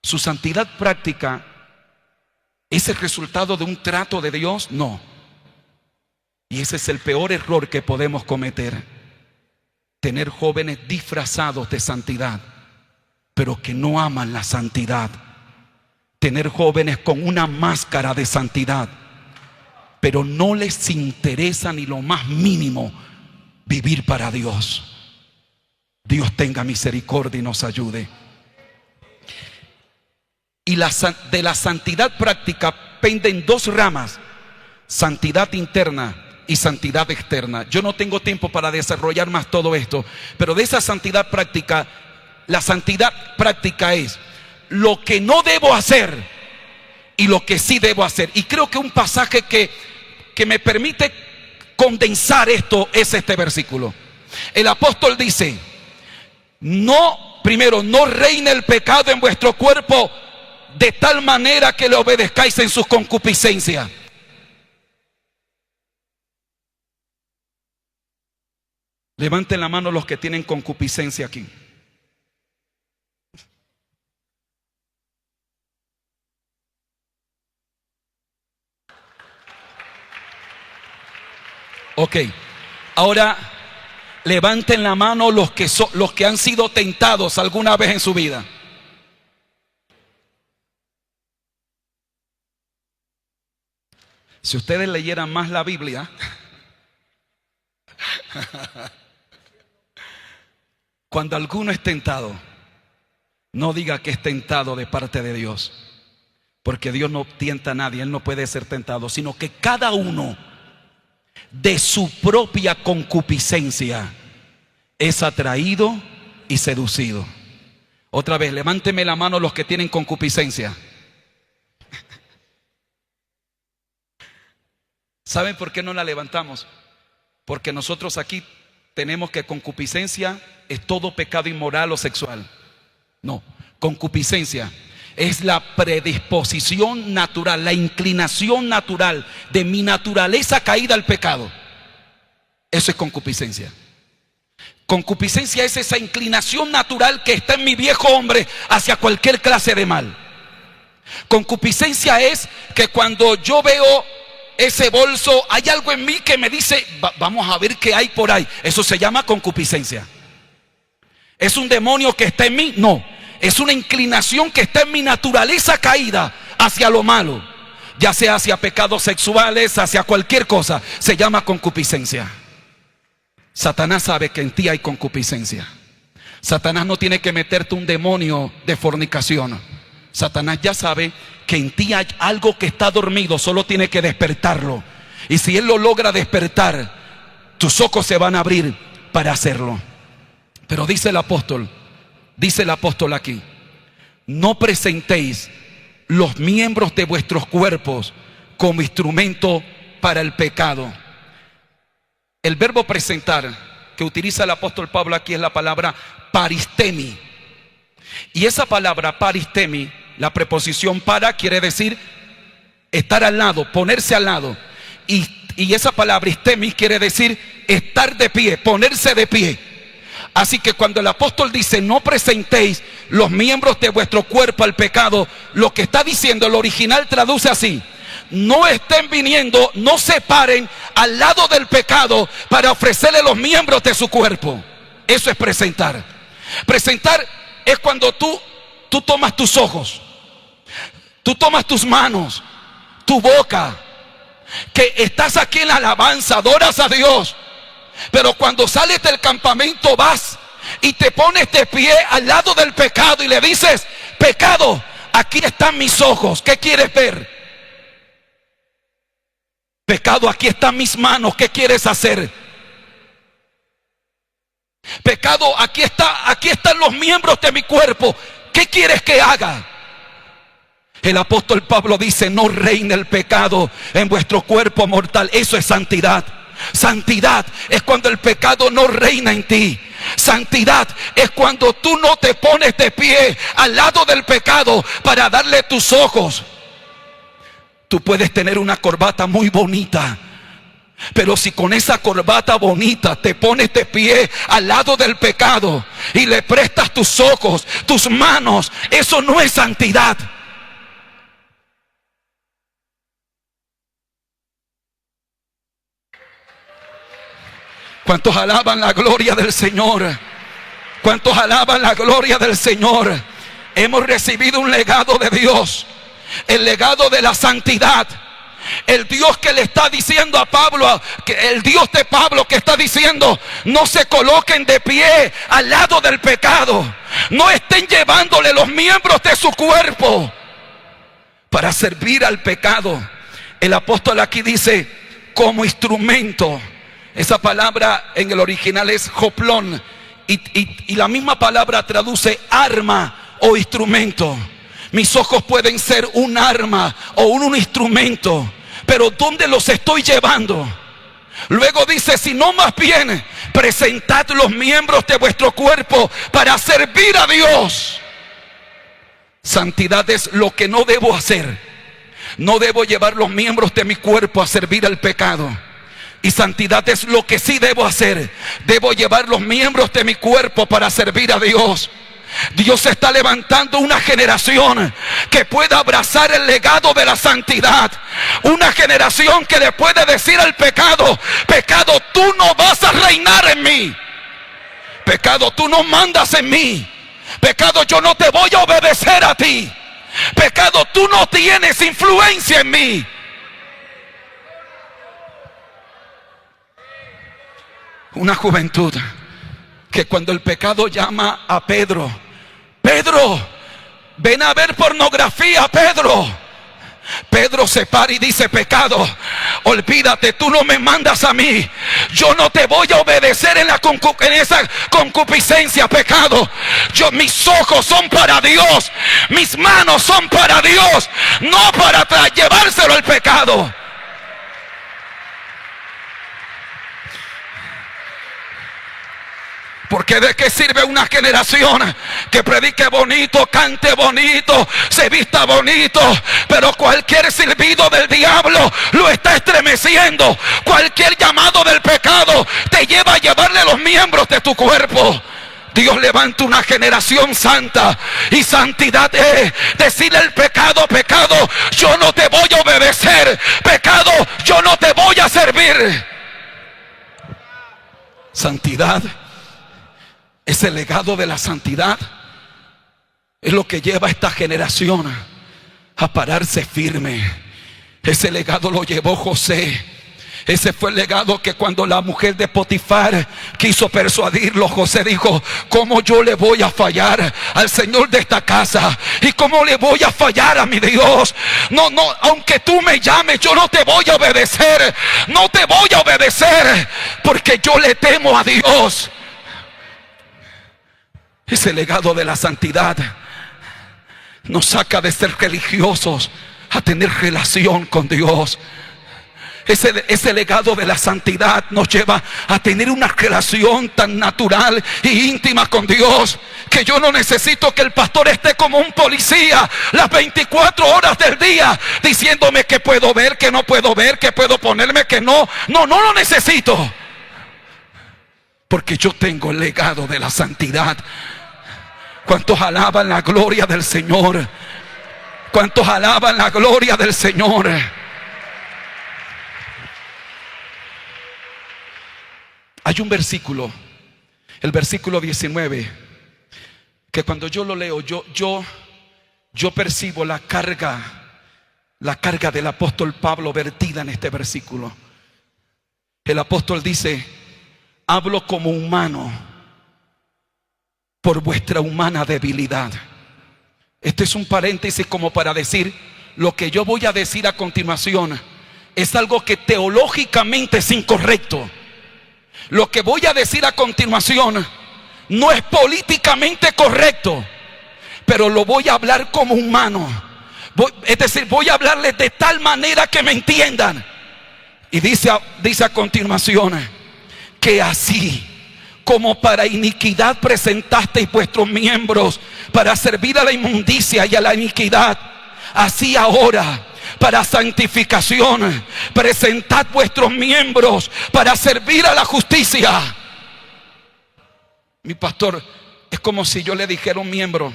Su santidad práctica ¿es el resultado de un trato de Dios? No. Y ese es el peor error que podemos cometer: tener jóvenes disfrazados de santidad, pero que no aman la santidad. Tener jóvenes con una máscara de santidad, pero no les interesa ni lo más mínimo vivir para Dios. Dios tenga misericordia y nos ayude. Y de la santidad práctica penden dos ramas: santidad interna y santidad externa. Yo no tengo tiempo para desarrollar más todo esto, pero de esa santidad práctica, la santidad práctica es lo que no debo hacer y lo que sí debo hacer. Y creo que un pasaje que me permite condensar esto es este versículo. El apóstol dice: primero, no reine el pecado en vuestro cuerpo de tal manera que le obedezcáis en sus concupiscencias. Levanten la mano los que tienen concupiscencia aquí. Ok, ahora levanten la mano los que han sido tentados alguna vez en su vida. Si ustedes leyeran más la Biblia, cuando alguno es tentado, no diga que es tentado de parte de Dios, porque Dios no tienta a nadie, Él no puede ser tentado, sino que cada uno de su propia concupiscencia es atraído y seducido. Otra vez, levánteme la mano los que tienen concupiscencia. ¿Saben por qué no la levantamos? Porque nosotros aquí tenemos que concupiscencia es todo pecado inmoral o sexual. No, concupiscencia es la predisposición natural, la inclinación natural de mi naturaleza caída al pecado. Eso es concupiscencia. Concupiscencia es esa inclinación natural que está en mi viejo hombre hacia cualquier clase de mal. Concupiscencia es que cuando yo veo ese bolso, hay algo en mí que me dice, vamos a ver qué hay por ahí. Eso se llama concupiscencia. ¿Es un demonio que está en mí? No, es una inclinación que está en mi naturaleza caída hacia lo malo, ya sea hacia pecados sexuales, hacia cualquier cosa. Se llama concupiscencia. Satanás sabe que en ti hay concupiscencia. Satanás no tiene que meterte un demonio de fornicación. Satanás ya sabe que en ti hay algo que está dormido, solo tiene que despertarlo. Y si él lo logra despertar, tus ojos se van a abrir para hacerlo. Pero dice el apóstol aquí, no presentéis los miembros de vuestros cuerpos como instrumento para el pecado. El verbo presentar que utiliza el apóstol Pablo aquí es la palabra paristemi. Y esa palabra paristemi, la preposición para, quiere decir estar al lado, ponerse al lado. Y esa palabra istemi quiere decir estar de pie, ponerse de pie. Así que cuando el apóstol dice no presentéis los miembros de vuestro cuerpo al pecado, lo que está diciendo, el original traduce así: no estén viniendo, no se paren al lado del pecado para ofrecerle los miembros de su cuerpo. Eso es presentar. Presentar es cuando tú tomas tus ojos, tú tomas tus manos, tu boca, que estás aquí en la alabanza, adoras a Dios, pero cuando sales del campamento vas y te pones de pie al lado del pecado y le dices: pecado, aquí están mis ojos, ¿qué quieres ver? Pecado, aquí están mis manos, ¿qué quieres hacer? Pecado, aquí están los miembros de mi cuerpo, ¿qué quieres que haga? El apóstol Pablo dice: no reine el pecado en vuestro cuerpo mortal. Eso es santidad. Santidad es cuando el pecado no reina en ti. Santidad es cuando tú no te pones de pie al lado del pecado para darle tus ojos. Tú puedes tener una corbata muy bonita, pero si con esa corbata bonita te pones de pie al lado del pecado y le prestas tus ojos, tus manos, eso no es santidad. ¿Cuántos alaban la gloria del Señor? ¿Cuántos alaban la gloria del Señor? Hemos recibido un legado de Dios, el legado de la santidad. El Dios que le está diciendo a Pablo, el Dios de Pablo que está diciendo: no se coloquen de pie al lado del pecado, no estén llevándole los miembros de su cuerpo para servir al pecado. El apóstol aquí dice como instrumento. Esa palabra en el original es hoplón, y la misma palabra traduce arma o instrumento. Mis ojos pueden ser un arma o un instrumento, pero ¿dónde los estoy llevando? Luego dice: sino más bien presentad los miembros de vuestro cuerpo para servir a Dios. Santidad es lo que no debo hacer. No debo llevar los miembros de mi cuerpo a servir al pecado. Y santidad es lo que sí debo hacer. Debo llevar los miembros de mi cuerpo para servir a Dios. Dios está levantando una generación que pueda abrazar el legado de la santidad. Una generación que le puede decir al pecado: pecado, tú no vas a reinar en mí. Pecado, tú no mandas en mí. Pecado, yo no te voy a obedecer a ti. Pecado, tú no tienes influencia en mí. Una juventud que cuando el pecado llama a Pedro: Pedro, ven a ver pornografía, Pedro. Pedro se para y dice: pecado, olvídate, tú no me mandas a mí. Yo no te voy a obedecer en esa concupiscencia, pecado. Mis ojos son para Dios, mis manos son para Dios, no para llevárselo al pecado. Porque de qué sirve una generación que predique bonito, cante bonito, se vista bonito, pero cualquier silbido del diablo lo está estremeciendo. Cualquier llamado del pecado te lleva a llevarle los miembros de tu cuerpo. Dios levanta una generación santa, y santidad es decirle al pecado: pecado, yo no te voy a obedecer. Pecado, yo no te voy a servir. Santidad, ese legado de la santidad es lo que lleva a esta generación a pararse firme. Ese legado lo llevó José. Ese fue el legado que cuando la mujer de Potifar quiso persuadirlo, José dijo: ¿cómo yo le voy a fallar al Señor de esta casa? ¿Y cómo le voy a fallar a mi Dios? No, aunque tú me llames, yo no te voy a obedecer. No te voy a obedecer, porque yo le temo a Dios. Ese legado de la santidad nos saca de ser religiosos a tener relación con Dios. Ese legado de la santidad nos lleva a tener una relación tan natural e íntima con Dios, que yo no necesito que el pastor esté como un policía las 24 horas del día diciéndome que puedo ver, que no puedo ver, que puedo ponerme, que no. No lo necesito, porque yo tengo el legado de la santidad. ¿Cuántos alaban la gloria del Señor? ¿Cuántos alaban la gloria del Señor? Hay un versículo, el versículo 19, que cuando yo lo leo, yo percibo la carga del apóstol Pablo vertida en este versículo. El apóstol dice: hablo como humano por vuestra humana debilidad. Este es un paréntesis como para decir: lo que yo voy a decir a continuación es algo que teológicamente es incorrecto. Lo que voy a decir a continuación no es políticamente correcto, pero lo voy a hablar como humano. Es decir, voy a hablarles de tal manera que me entiendan. Y dice a continuación: que así como para iniquidad presentasteis vuestros miembros para servir a la inmundicia y a la iniquidad, así ahora para santificación presentad vuestros miembros para servir a la justicia. Mi pastor, es como si yo le dijera a un miembro: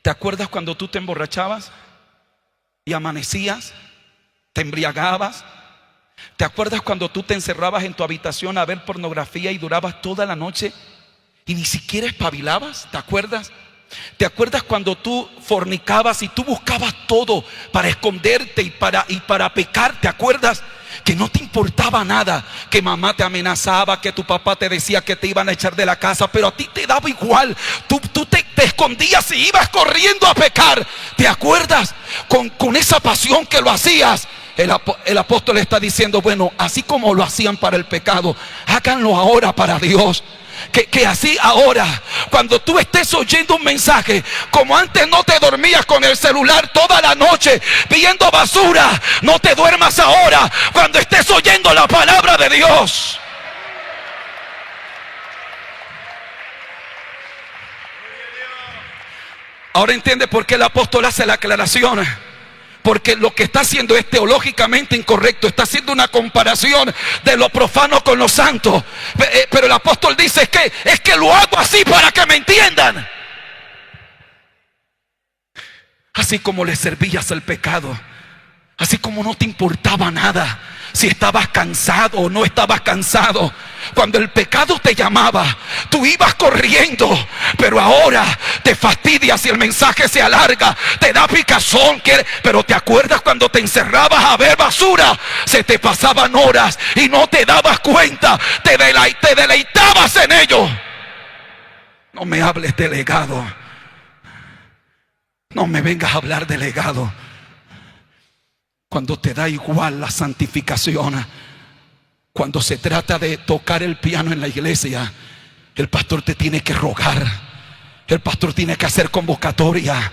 ¿te acuerdas cuando tú te emborrachabas y amanecías, te embriagabas? ¿Te acuerdas cuando tú te encerrabas en tu habitación a ver pornografía y durabas toda la noche y ni siquiera espabilabas? ¿Te acuerdas? ¿Te acuerdas cuando tú fornicabas y tú buscabas todo para esconderte y para pecar? ¿Te acuerdas? Que no te importaba nada, que mamá te amenazaba, que tu papá te decía que te iban a echar de la casa, pero a ti te daba igual. Tú te escondías y ibas corriendo a pecar. ¿Te acuerdas? Con esa pasión que lo hacías. El apóstol está diciendo: bueno, así como lo hacían para el pecado, háganlo ahora para Dios. Que así ahora, cuando tú estés oyendo un mensaje, como antes no te dormías con el celular toda la noche viendo basura, no te duermas ahora cuando estés oyendo la palabra de Dios. Ahora entiende por qué el apóstol hace la aclaración. Porque lo que está haciendo es teológicamente incorrecto. Está haciendo una comparación de lo profano con lo santo. Pero el apóstol dice es que lo hago así para que me entiendan. Así como le servías al pecado, así como no te importaba nada si estabas cansado o no estabas cansado, cuando el pecado te llamaba, tú ibas corriendo. Pero ahora te fastidias si el mensaje se alarga, te da picazón, pero te acuerdas cuando te encerrabas a ver basura, se te pasaban horas y no te dabas cuenta, te deleitabas en ello. No me hables de legado, no me vengas a hablar de legado cuando te da igual la santificación. Cuando se trata de tocar el piano en la iglesia, el pastor te tiene que rogar, el pastor tiene que hacer convocatoria,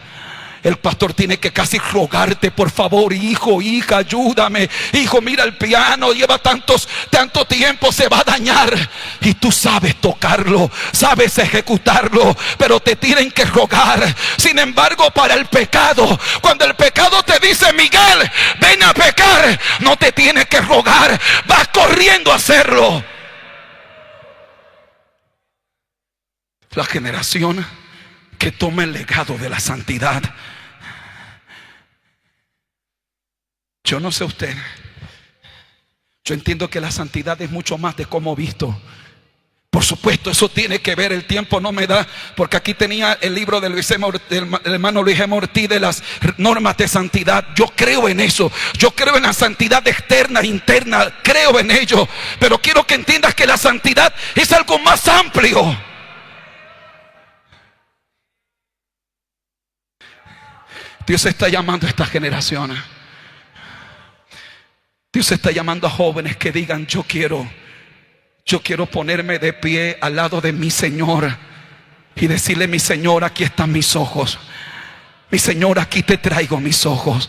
El pastor tiene que casi rogarte: por favor, hijo, hija, ayúdame. Hijo, mira el piano, lleva tanto tiempo, se va a dañar. Y tú sabes tocarlo, sabes ejecutarlo, pero te tienen que rogar. Sin embargo, para el pecado, cuando el pecado te dice: Miguel, ven a pecar, no te tiene que rogar, vas corriendo a hacerlo. La generación que toma el legado de la santidad. Yo no sé usted, yo entiendo que la santidad es mucho más de cómo visto. Por supuesto, eso tiene que ver, el tiempo no me da, porque aquí tenía el libro del hermano Luis M. Ortiz de las normas de santidad. Yo creo en eso, yo creo en la santidad externa e interna, creo en ello. Pero quiero que entiendas que la santidad es algo más amplio. Dios está llamando a esta generación. Dios está llamando a jóvenes que digan: yo quiero ponerme de pie al lado de mi Señor y decirle: mi Señor, aquí están mis ojos. Mi Señor, aquí te traigo mis ojos.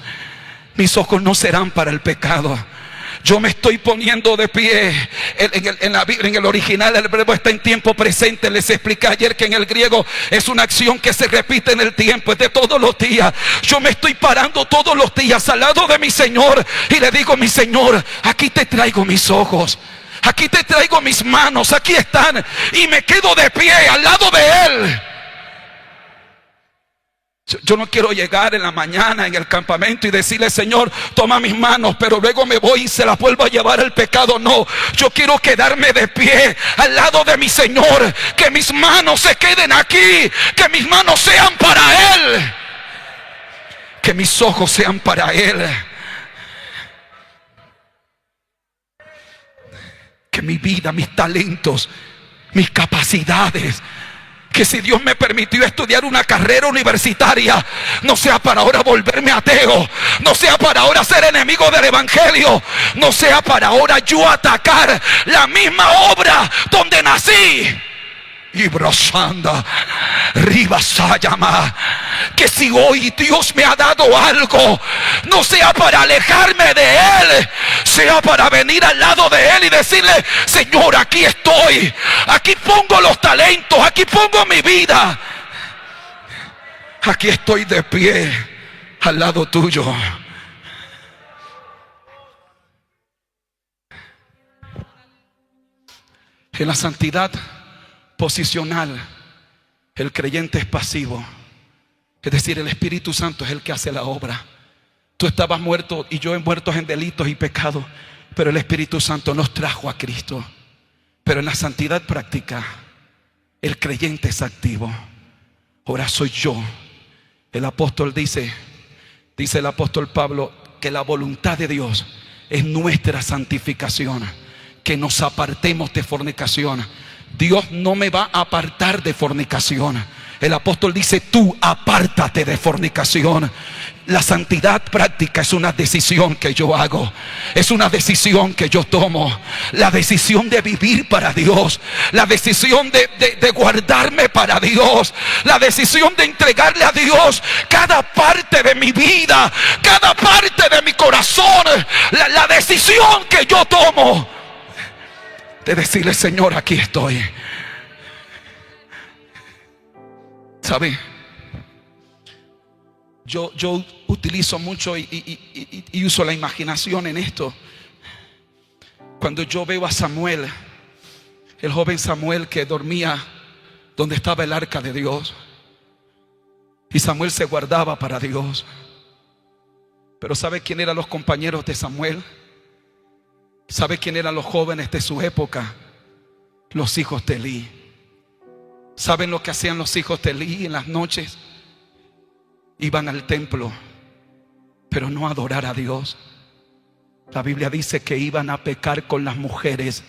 Mis ojos no serán para el pecado. Yo me estoy poniendo de pie. En el original el verbo está en tiempo presente. Les expliqué ayer que en el griego es una acción que se repite en el tiempo, es de todos los días. Yo me estoy parando todos los días al lado de mi Señor y le digo: mi Señor, aquí te traigo mis ojos, aquí te traigo mis manos, aquí están. Y me quedo de pie al lado de Él. Yo no quiero llegar en la mañana en el campamento y decirle: Señor, toma mis manos, pero luego me voy y se las vuelvo a llevar el pecado. No, yo quiero quedarme de pie al lado de mi Señor. Que mis manos se queden aquí, que mis manos sean para Él, que mis ojos sean para Él, que mi vida, mis talentos, mis capacidades, que si Dios me permitió estudiar una carrera universitaria, no sea para ahora volverme ateo, no sea para ahora ser enemigo del evangelio, no sea para ahora yo atacar la misma obra donde nací. Y brosanda, ribasayama, que si hoy Dios me ha dado algo, no sea para alejarme de Él, sea para venir al lado de Él y decirle: Señor, aquí estoy, aquí pongo los talentos, aquí pongo mi vida, aquí estoy de pie al lado tuyo. En la santidad posicional, el creyente es pasivo. Es decir, el Espíritu Santo es el que hace la obra. Tú estabas muerto y yo muertos en delitos y pecados, pero el Espíritu Santo nos trajo a Cristo. Pero en la santidad práctica, el creyente es activo. Ahora soy yo. El apóstol dice el apóstol Pablo, que la voluntad de Dios es nuestra santificación, que nos apartemos de fornicación. Dios no me va a apartar de fornicación. El apóstol dice: tú apártate de fornicación. La santidad práctica es una decisión que yo hago, es una decisión que yo tomo. La decisión de vivir para Dios, la decisión de guardarme para Dios, la decisión de entregarle a Dios cada parte de mi vida, cada parte de mi corazón. La decisión que yo tomo de decirle: Señor, aquí estoy. ¿Sabe? Yo utilizo mucho y uso la imaginación en esto. Cuando yo veo a Samuel, el joven Samuel que dormía donde estaba el arca de Dios, y Samuel se guardaba para Dios. Pero ¿sabe quién eran los compañeros de Samuel? ¿Sabe quién eran los jóvenes de su época? Los hijos de Elí. ¿Saben lo que hacían los hijos de Elí en las noches? Iban al templo, pero no a adorar a Dios. La Biblia dice que iban a pecar con las mujeres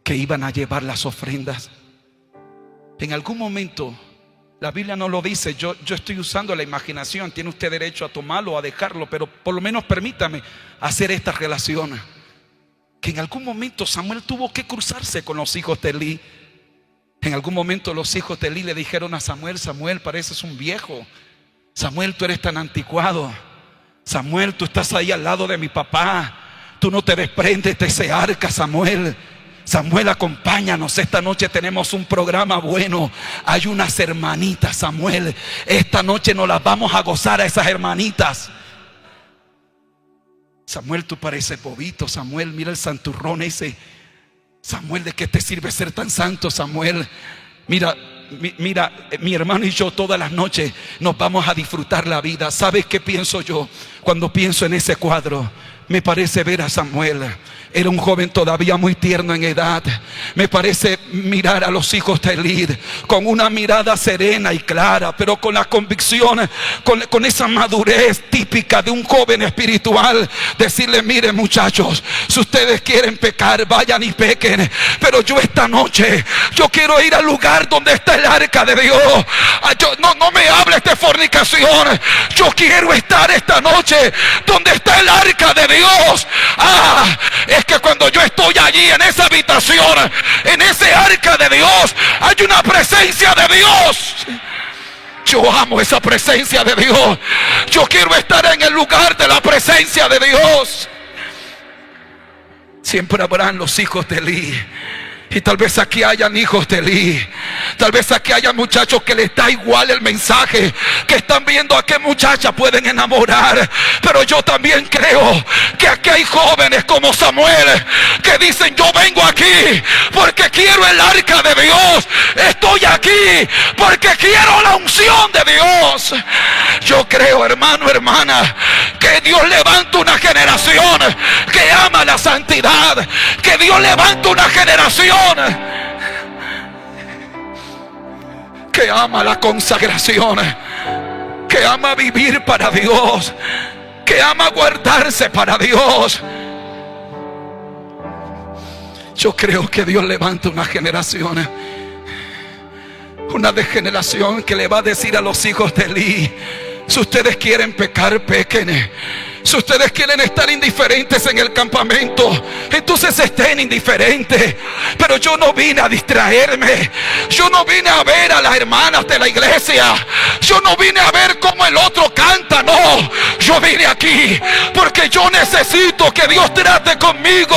que iban a llevar las ofrendas. En algún momento, la Biblia no lo dice, yo estoy usando la imaginación. Tiene usted derecho a tomarlo o a dejarlo, pero por lo menos permítame hacer esta relación. Que en algún momento Samuel tuvo que cruzarse con los hijos de Elí. En algún momento los hijos de Elí le dijeron a Samuel: Samuel, pareces un viejo. Samuel, tú eres tan anticuado. Samuel, tú estás ahí al lado de mi papá. Tú no te desprendes de ese arca, Samuel. Samuel, acompáñanos. Esta noche tenemos un programa bueno. Hay unas hermanitas, Samuel. Esta noche nos las vamos a gozar a esas hermanitas. Samuel, tú pareces bobito. Samuel, mira el santurrón ese. Samuel, ¿de qué te sirve ser tan santo, Samuel? Mira, mi hermano y yo todas las noches nos vamos a disfrutar la vida. ¿Sabes qué pienso yo cuando pienso en ese cuadro? Me parece ver a Samuel. Era un joven todavía muy tierno en edad. Me parece mirar a los hijos de Elí con una mirada serena y clara, pero con la convicción, con esa madurez típica de un joven espiritual. Decirle: miren, muchachos, si ustedes quieren pecar, vayan y pequen, pero yo esta noche, yo quiero ir al lugar donde está el arca de Dios. No me hables de fornicación. Yo quiero estar esta noche donde está el arca de Dios. Es que cuando yo estoy allí en esa habitación, en ese arca de Dios, hay una presencia de Dios. Yo amo esa presencia de Dios. Yo quiero estar en el lugar de la presencia de Dios. Siempre habrán los hijos de Elí. Y tal vez aquí hayan hijos de Elí. Tal vez aquí hayan muchachos que les da igual el mensaje, que están viendo a qué muchacha pueden enamorar. Pero yo también creo que aquí hay jóvenes como Samuel que dicen: yo vengo aquí porque quiero el arca de Dios. Estoy aquí porque quiero la unción de Dios. Yo creo, hermano, hermana, que Dios levanta una generación que ama la santidad. Que Dios levanta una generación que ama la consagración, que ama vivir para Dios, que ama guardarse para Dios. Yo creo que Dios levanta una generación, una generación que le va a decir a los hijos de Elí: si ustedes quieren pecar, pequen. Si ustedes quieren estar indiferentes en el campamento, entonces estén indiferentes. Pero yo no vine a distraerme. Yo no vine a ver a las hermanas de la iglesia. Yo no vine a ver cómo el otro canta. No, yo vine aquí porque yo necesito que Dios trate conmigo.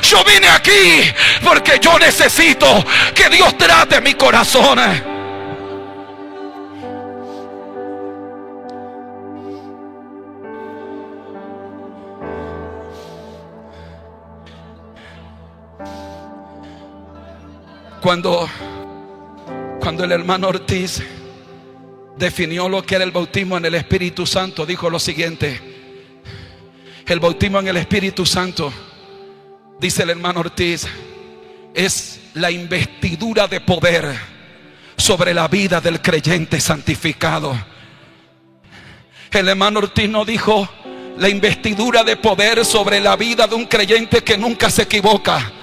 Yo vine aquí porque yo necesito que Dios trate mi corazón. Cuando el hermano Ortiz definió lo que era el bautismo en el Espíritu Santo, dijo lo siguiente: el bautismo en el Espíritu Santo, dice el hermano Ortiz, es la investidura de poder sobre la vida del creyente santificado. El hermano Ortiz no dijo la investidura de poder sobre la vida de un creyente que nunca se equivoca.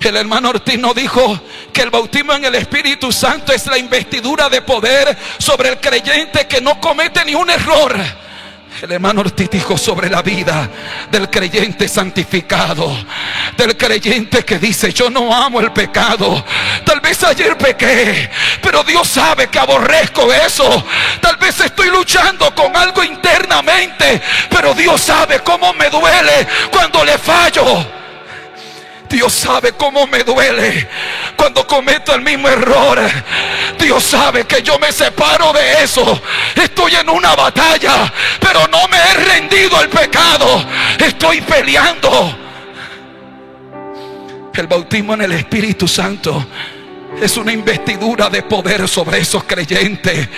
El hermano Ortiz no dijo que el bautismo en el Espíritu Santo es la investidura de poder sobre el creyente que no comete ni un error. El hermano Ortiz dijo sobre la vida del creyente santificado, del creyente que dice: yo no amo el pecado. Tal vez ayer pequé, pero Dios sabe que aborrezco eso. Tal vez estoy luchando con algo internamente, pero Dios sabe cómo me duele cuando le fallo. Dios sabe cómo me duele cuando cometo el mismo error. Dios sabe que yo me separo de eso. Estoy en una batalla, pero no me he rendido al pecado. Estoy peleando. El bautismo en el Espíritu Santo es una investidura de poder sobre esos creyentes,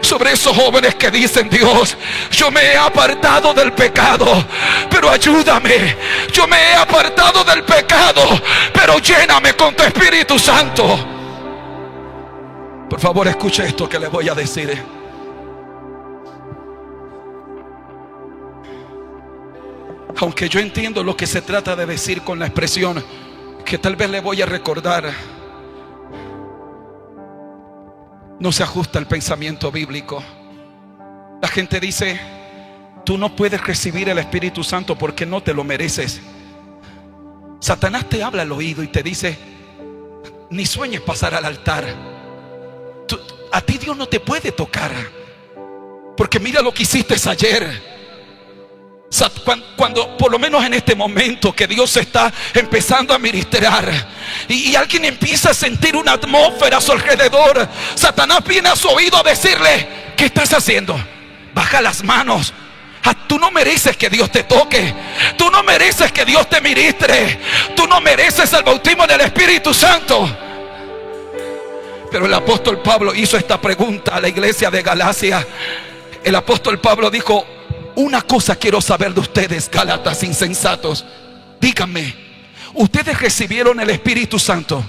sobre esos jóvenes que dicen: Dios, yo me he apartado del pecado, pero ayúdame. Yo me he apartado del pecado, pero lléname con tu Espíritu Santo. Por favor, escuche esto que les voy a decir. Aunque yo entiendo lo que se trata de decir con la expresión que tal vez le voy a recordar, no se ajusta al pensamiento bíblico. La gente dice: tú no puedes recibir el Espíritu Santo porque no te lo mereces. Satanás te habla al oído y te dice: ni sueñes pasar al altar. A ti Dios no te puede tocar. Porque mira lo que hiciste ayer. Cuando por lo menos en este momento que Dios está empezando a ministrar y alguien empieza a sentir una atmósfera a su alrededor, Satanás viene a su oído a decirle: ¿qué estás haciendo? Baja las manos. Tú no mereces que Dios te toque. Tú no mereces que Dios te ministre. Tú no mereces el bautismo del Espíritu Santo. Pero el apóstol Pablo hizo esta pregunta a la iglesia de Galacia. El apóstol Pablo dijo: una cosa quiero saber de ustedes, Gálatas insensatos. Díganme, ¿ustedes recibieron el Espíritu Santo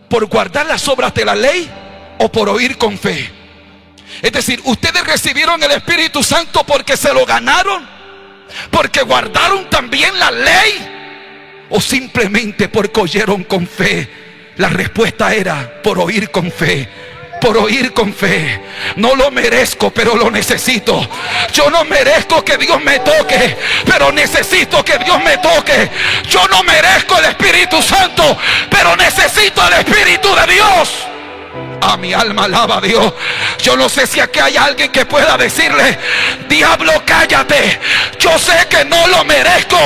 por guardar las obras de la ley o por oír con fe? Es decir, ¿ustedes recibieron el Espíritu Santo porque se lo ganaron? ¿Porque guardaron también la ley? ¿O simplemente porque oyeron con fe? La respuesta era: por oír con fe. Por oír con fe. No lo merezco, pero lo necesito. Yo no merezco que Dios me toque, pero necesito que Dios me toque. Yo no merezco el Espíritu Santo, pero necesito el Espíritu de Dios. A mi alma alaba a Dios. Yo no sé si aquí hay alguien que pueda decirle: diablo, cállate. Yo sé que no lo merezco,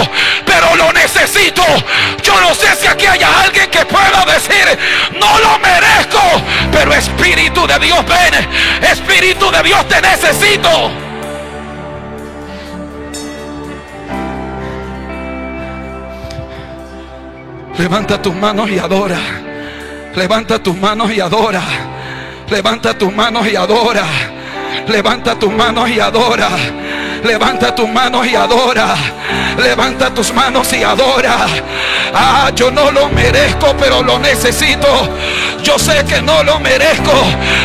pero lo necesito. Yo no sé si aquí haya alguien que pueda decir: no lo merezco, pero Espíritu de Dios, ven. Espíritu de Dios, te necesito. Levanta tus manos y adora. Levanta tus manos y adora. Levanta tus manos y adora. Levanta tus manos y adora. Levanta tus manos y adora. Levanta tus manos y adora. Yo no lo merezco, pero lo necesito. Yo sé que no lo merezco,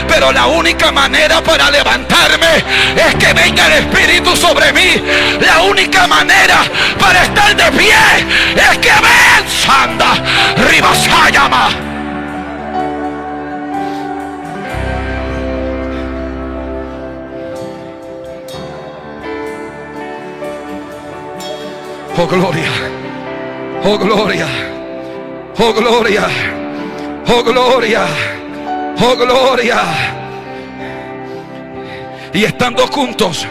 pero la única manera para levantarme es que venga el Espíritu sobre mí. La única manera para estar de pie es que ven, Sanda, Ribasayama. Oh gloria, oh gloria, oh gloria, oh gloria, oh gloria. Y estando juntos,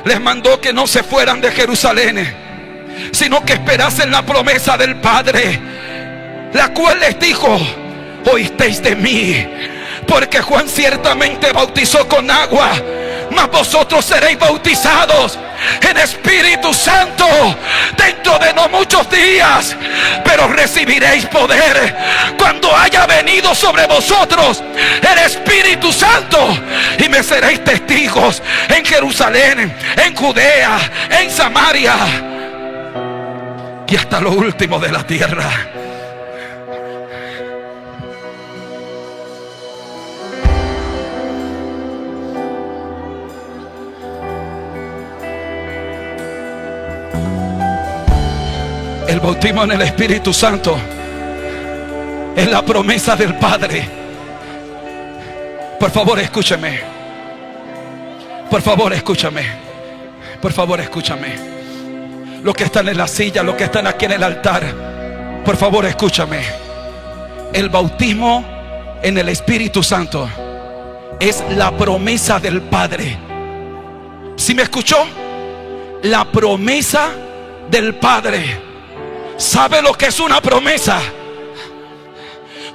les mandó que no se fueran de Jerusalén, sino que esperasen la promesa del Padre, la cual les dijo: oísteis de mí, porque Juan ciertamente bautizó con agua, mas vosotros seréis bautizados en Espíritu Santo dentro de no muchos días, pero recibiréis poder cuando haya venido sobre vosotros el Espíritu Santo, y me seréis testigos en Jerusalén, en Judea, en Samaria y hasta lo último de la tierra. El bautismo en el Espíritu Santo es la promesa del Padre. Por favor, escúchame. Por favor, escúchame. Por favor, escúchame. Los que están en la silla, los que están aquí en el altar, por favor, escúchame. El bautismo en el Espíritu Santo es la promesa del Padre. ¿Sí me escuchó? La promesa del Padre. ¿Sabe lo que es una promesa?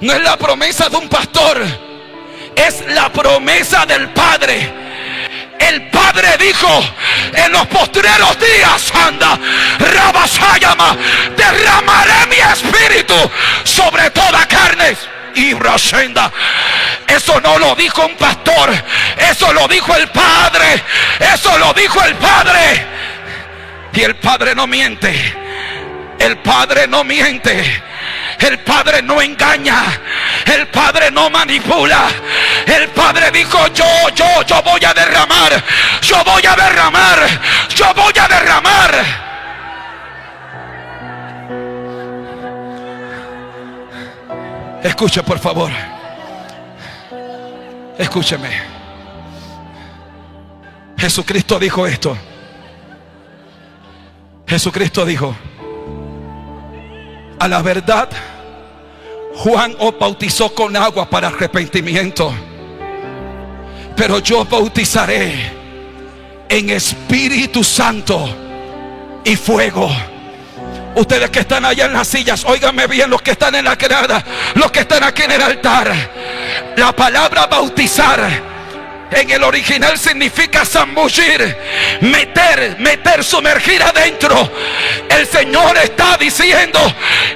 No es la promesa de un pastor, es la promesa del Padre. El Padre dijo: en los postreros días, anda, Rabasayama, derramaré mi espíritu sobre toda carne. Y Rashenda, eso no lo dijo un pastor, eso lo dijo el Padre. Eso lo dijo el Padre. Y el Padre no miente. El Padre no miente. El Padre no engaña. El Padre no manipula. El Padre dijo: yo voy a derramar. Yo voy a derramar. Yo voy a derramar. Escuche, por favor. Escúcheme. Jesucristo dijo esto. Jesucristo dijo: a la verdad, Juan os bautizó con agua para arrepentimiento, pero yo bautizaré en Espíritu Santo y fuego. Ustedes que están allá en las sillas, óiganme bien, los que están en la grada, los que están aquí en el altar. La palabra bautizar en el original significa zambullir, meter, sumergir adentro. El Señor está diciendo: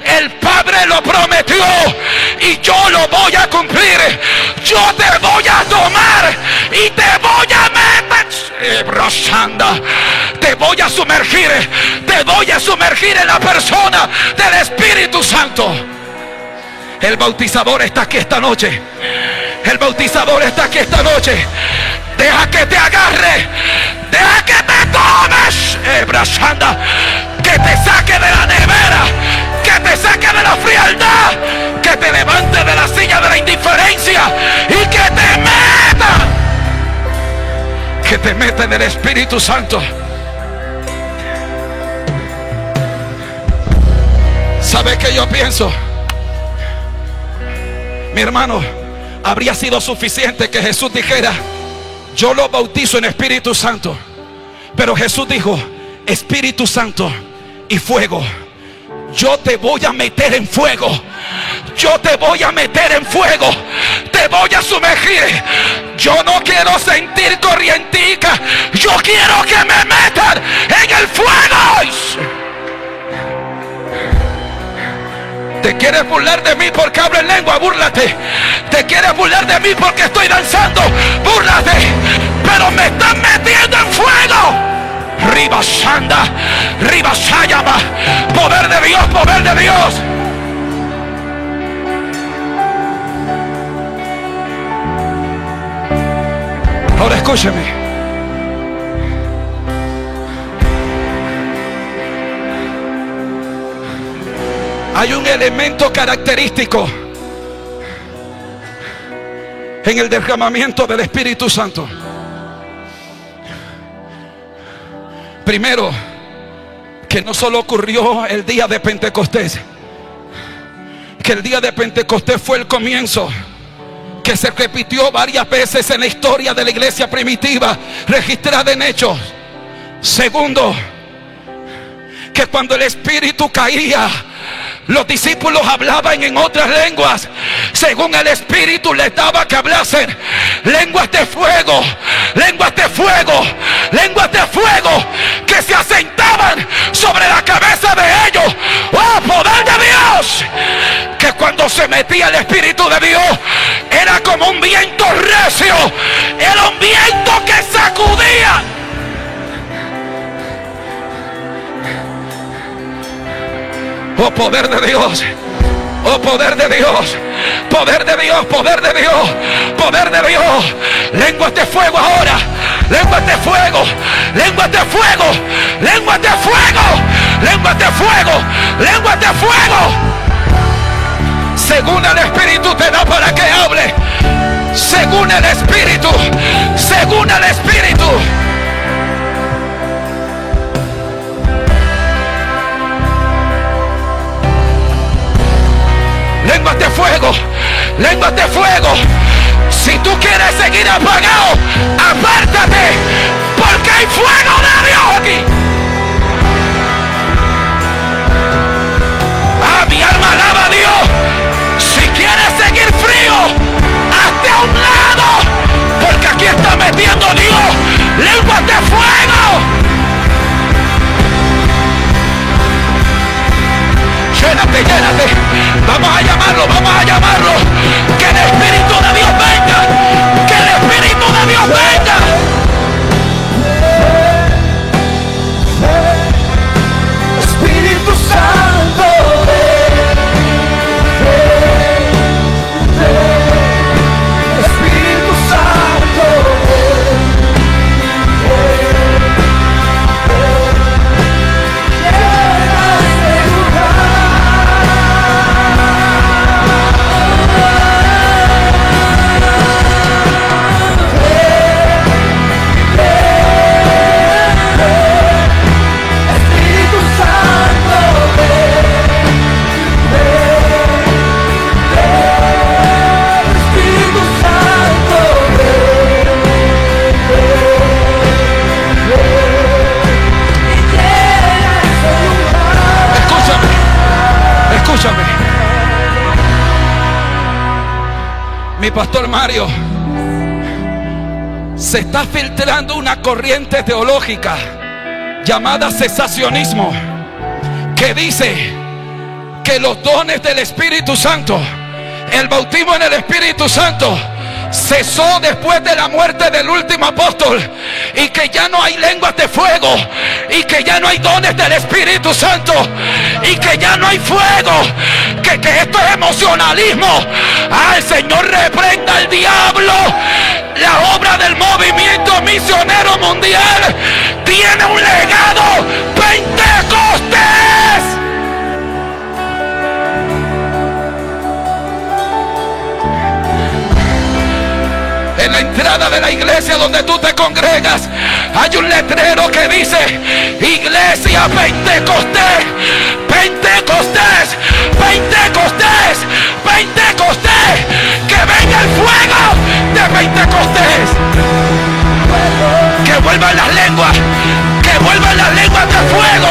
el Padre lo prometió y yo lo voy a cumplir. Yo te voy a tomar y te voy a meter. Te voy a sumergir en la persona del Espíritu Santo. El bautizador está aquí esta noche. El bautizador está aquí esta noche. Deja que te agarre. Deja que te tomes. Que te saque de la nevera. Que te saque de la frialdad. Que te levante de la silla de la indiferencia. Y que te meta en el Espíritu Santo. ¿Sabe qué yo pienso? Mi hermano, habría sido suficiente que Jesús dijera: yo lo bautizo en Espíritu Santo. Pero Jesús dijo: Espíritu Santo y fuego. Yo te voy a meter en fuego. Yo te voy a meter en fuego. Te voy a sumergir. Yo no quiero sentir corrientica. Yo quiero que me metan en el fuego. ¿Te quieres burlar de mí porque hablo en lengua? Búrlate. ¿Te quieres burlar de mí porque estoy danzando? Búrlate. Pero me están metiendo en fuego. Ribasanda, Ribasayama. Poder de Dios, poder de Dios. Ahora escúcheme. Hay un elemento característico en el derramamiento del Espíritu Santo. Primero, que no solo ocurrió el día de Pentecostés, que el día de Pentecostés fue el comienzo, que se repitió varias veces en la historia de la iglesia primitiva, registrada en Hechos. Segundo, que cuando el Espíritu caía, los discípulos hablaban en otras lenguas según el Espíritu les daba que hablasen. Lenguas de fuego, lenguas de fuego, lenguas de fuego que se asentaban sobre la cabeza de ellos. ¡Oh, poder de Dios! Que cuando se metía el Espíritu de Dios era como un viento recio. Era un viento que sacudía. Oh, poder de Dios. Oh, poder de Dios. Poder de Dios, poder de Dios, poder de Dios. Lenguas de fuego ahora. Lenguas de fuego. Lenguas de fuego. Lenguas de fuego. Lenguas de fuego. Lenguas de fuego. Según el Espíritu te da para que hable. Según el Espíritu. Según el Espíritu. Lenguas de fuego, lenguas de fuego. Si tú quieres seguir apagado, apártate, porque hay fuego de Dios aquí. Ah, mi alma alaba a Dios. Si quieres seguir frío, hazte a un lado, porque aquí está metiendo Dios lenguas de fuego. Llénate, llénate. Vamos a llamarlo, vamos a llamarlo. Que el Espíritu de Dios venga. Que el Espíritu de Dios venga. Espíritu Santo, Espíritu Santo, Mi pastor Mario, se está filtrando una corriente teológica llamada cesacionismo, que dice que los dones del Espíritu Santo, el bautismo en el Espíritu Santo, cesó después de la muerte del último apóstol, y que ya no hay lenguas de fuego, y que ya no hay dones del Espíritu Santo, y que ya no hay fuego, que esto es emocionalismo. El Señor reprenda al diablo. La obra del movimiento misionero mundial tiene un legado Pentecostés. En la entrada de la iglesia donde tú te congregas hay un letrero que dice: Iglesia Pentecostés, Pentecostés, Pentecostés, Pentecostés. Que venga el fuego de Pentecostés. Que vuelvan las lenguas, que vuelvan las lenguas de fuego.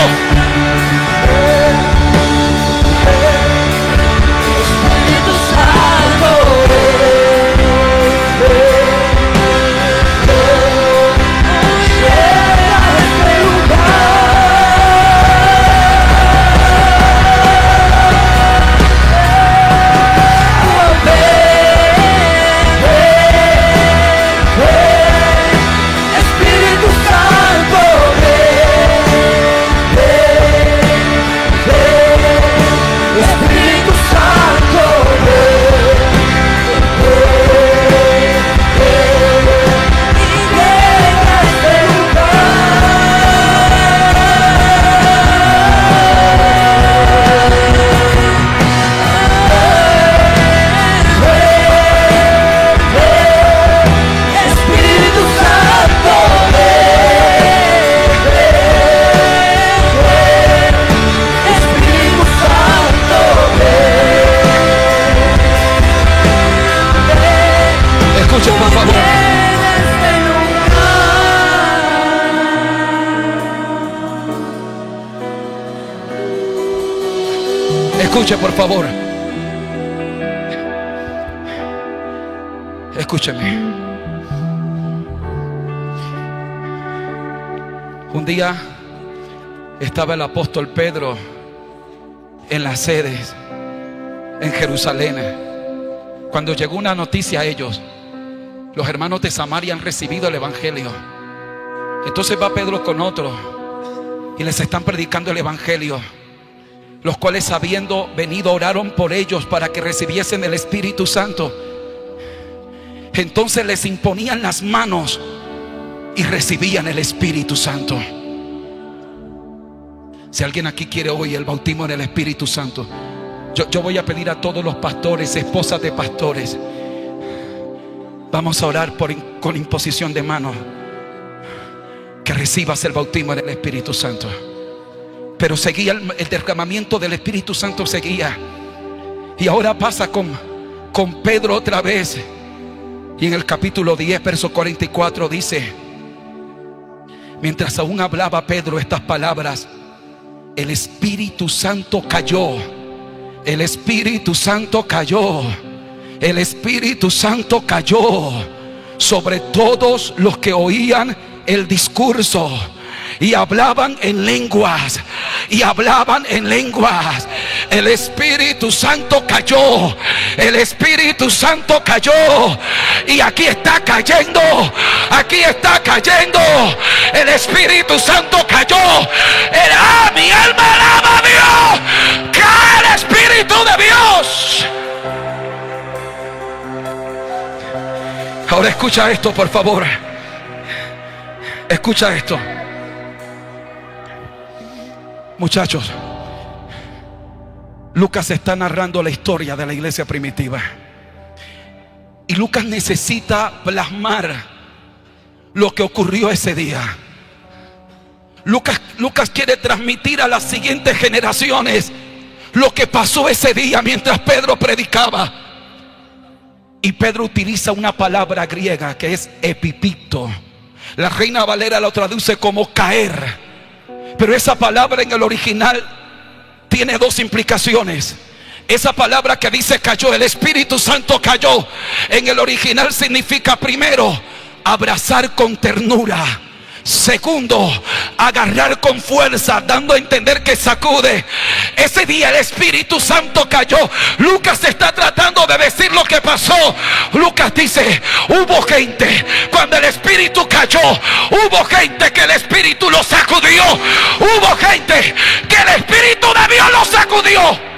Escuche por favor. Escúcheme. Un día estaba el apóstol Pedro en las sedes en Jerusalén, cuando llegó una noticia a ellos: los hermanos de Samaria han recibido el evangelio. Entonces va Pedro con otro y les están predicando el evangelio, los cuales, habiendo venido, oraron por ellos para que recibiesen el Espíritu Santo. Entonces les imponían las manos y recibían el Espíritu Santo. Si alguien aquí quiere hoy el bautismo en el Espíritu Santo, yo voy a pedir a todos los pastores, esposas de pastores, vamos a orar con imposición de manos, que recibas el bautismo en el Espíritu Santo. Pero seguía el derramamiento del Espíritu Santo, seguía. Y ahora pasa con Pedro otra vez. Y en el capítulo 10, verso 44 dice: mientras aún hablaba Pedro estas palabras, el Espíritu Santo cayó. El Espíritu Santo cayó. El Espíritu Santo cayó sobre todos los que oían el discurso. Y hablaban en lenguas. Y hablaban en lenguas. El Espíritu Santo cayó. El Espíritu Santo cayó. Y aquí está cayendo. Aquí está cayendo. El Espíritu Santo cayó. Mi alma alaba a Dios. Cae el Espíritu de Dios. Ahora escucha esto, por favor. Escucha esto. Muchachos, Lucas está narrando la historia de la iglesia primitiva. Y Lucas necesita plasmar lo que ocurrió ese día. Lucas quiere transmitir a las siguientes generaciones lo que pasó ese día mientras Pedro predicaba. Y Pedro utiliza una palabra griega que es epipicto. La Reina Valera lo traduce como caer. Pero esa palabra en el original tiene dos implicaciones. Esa palabra que dice cayó, el Espíritu Santo cayó, en el original significa primero, abrazar con ternura. Segundo, agarrar con fuerza, dando a entender que sacude. Ese día el Espíritu Santo cayó. Lucas está tratando de decir lo que pasó. Lucas dice, hubo gente, cuando el Espíritu cayó, hubo gente que el Espíritu lo sacudió. Hubo gente que el Espíritu de Dios lo sacudió.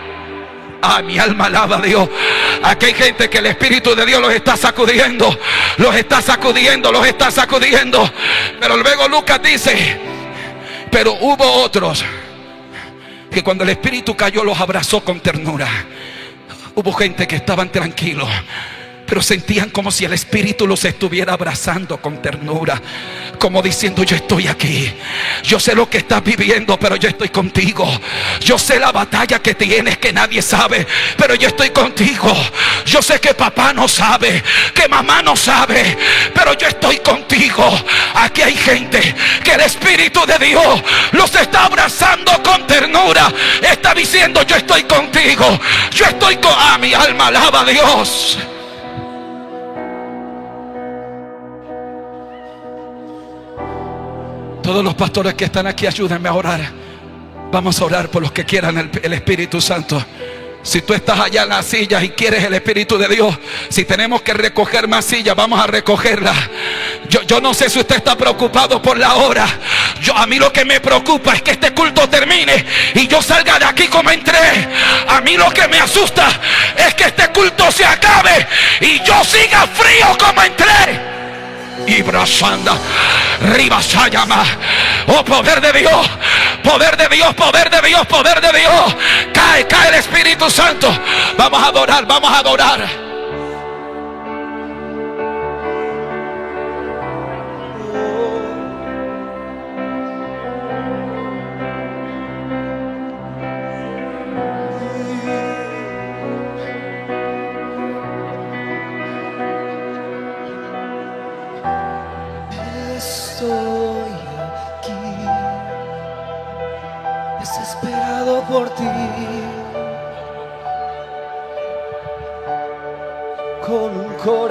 Ah, mi alma alaba a Dios. Aquí hay gente que el Espíritu de Dios los está sacudiendo. Los está sacudiendo, los está sacudiendo. Pero luego Lucas dice, pero hubo otros que cuando el Espíritu cayó los abrazó con ternura. Hubo gente que estaban tranquilos, pero sentían como si el Espíritu los estuviera abrazando con ternura, como diciendo, yo estoy aquí, yo sé lo que estás viviendo, pero yo estoy contigo. Yo sé la batalla que tienes que nadie sabe, pero yo estoy contigo. Yo sé que papá no sabe, que mamá no sabe, pero yo estoy contigo. Aquí hay gente que el Espíritu de Dios los está abrazando con ternura. Está diciendo, yo estoy contigo, yo estoy con... Ah, mi alma alaba a Dios. Todos los pastores que están aquí, ayúdenme a orar. Vamos a orar por los que quieran el Espíritu Santo. Si tú estás allá en las sillas y quieres el Espíritu de Dios, si tenemos que recoger más sillas, vamos a recogerlas. Yo no sé si usted está preocupado por la hora. A mí lo que me preocupa es que este culto termine y yo salga de aquí como entré. A mí lo que me asusta es que este culto se acabe y yo siga frío como entré. Y brazanda, ribasayama. Oh, poder de Dios, poder de Dios, poder de Dios, poder de Dios. Cae, cae el Espíritu Santo. Vamos a adorar, vamos a adorar. Estoy aquí, desesperado por ti, con un corazón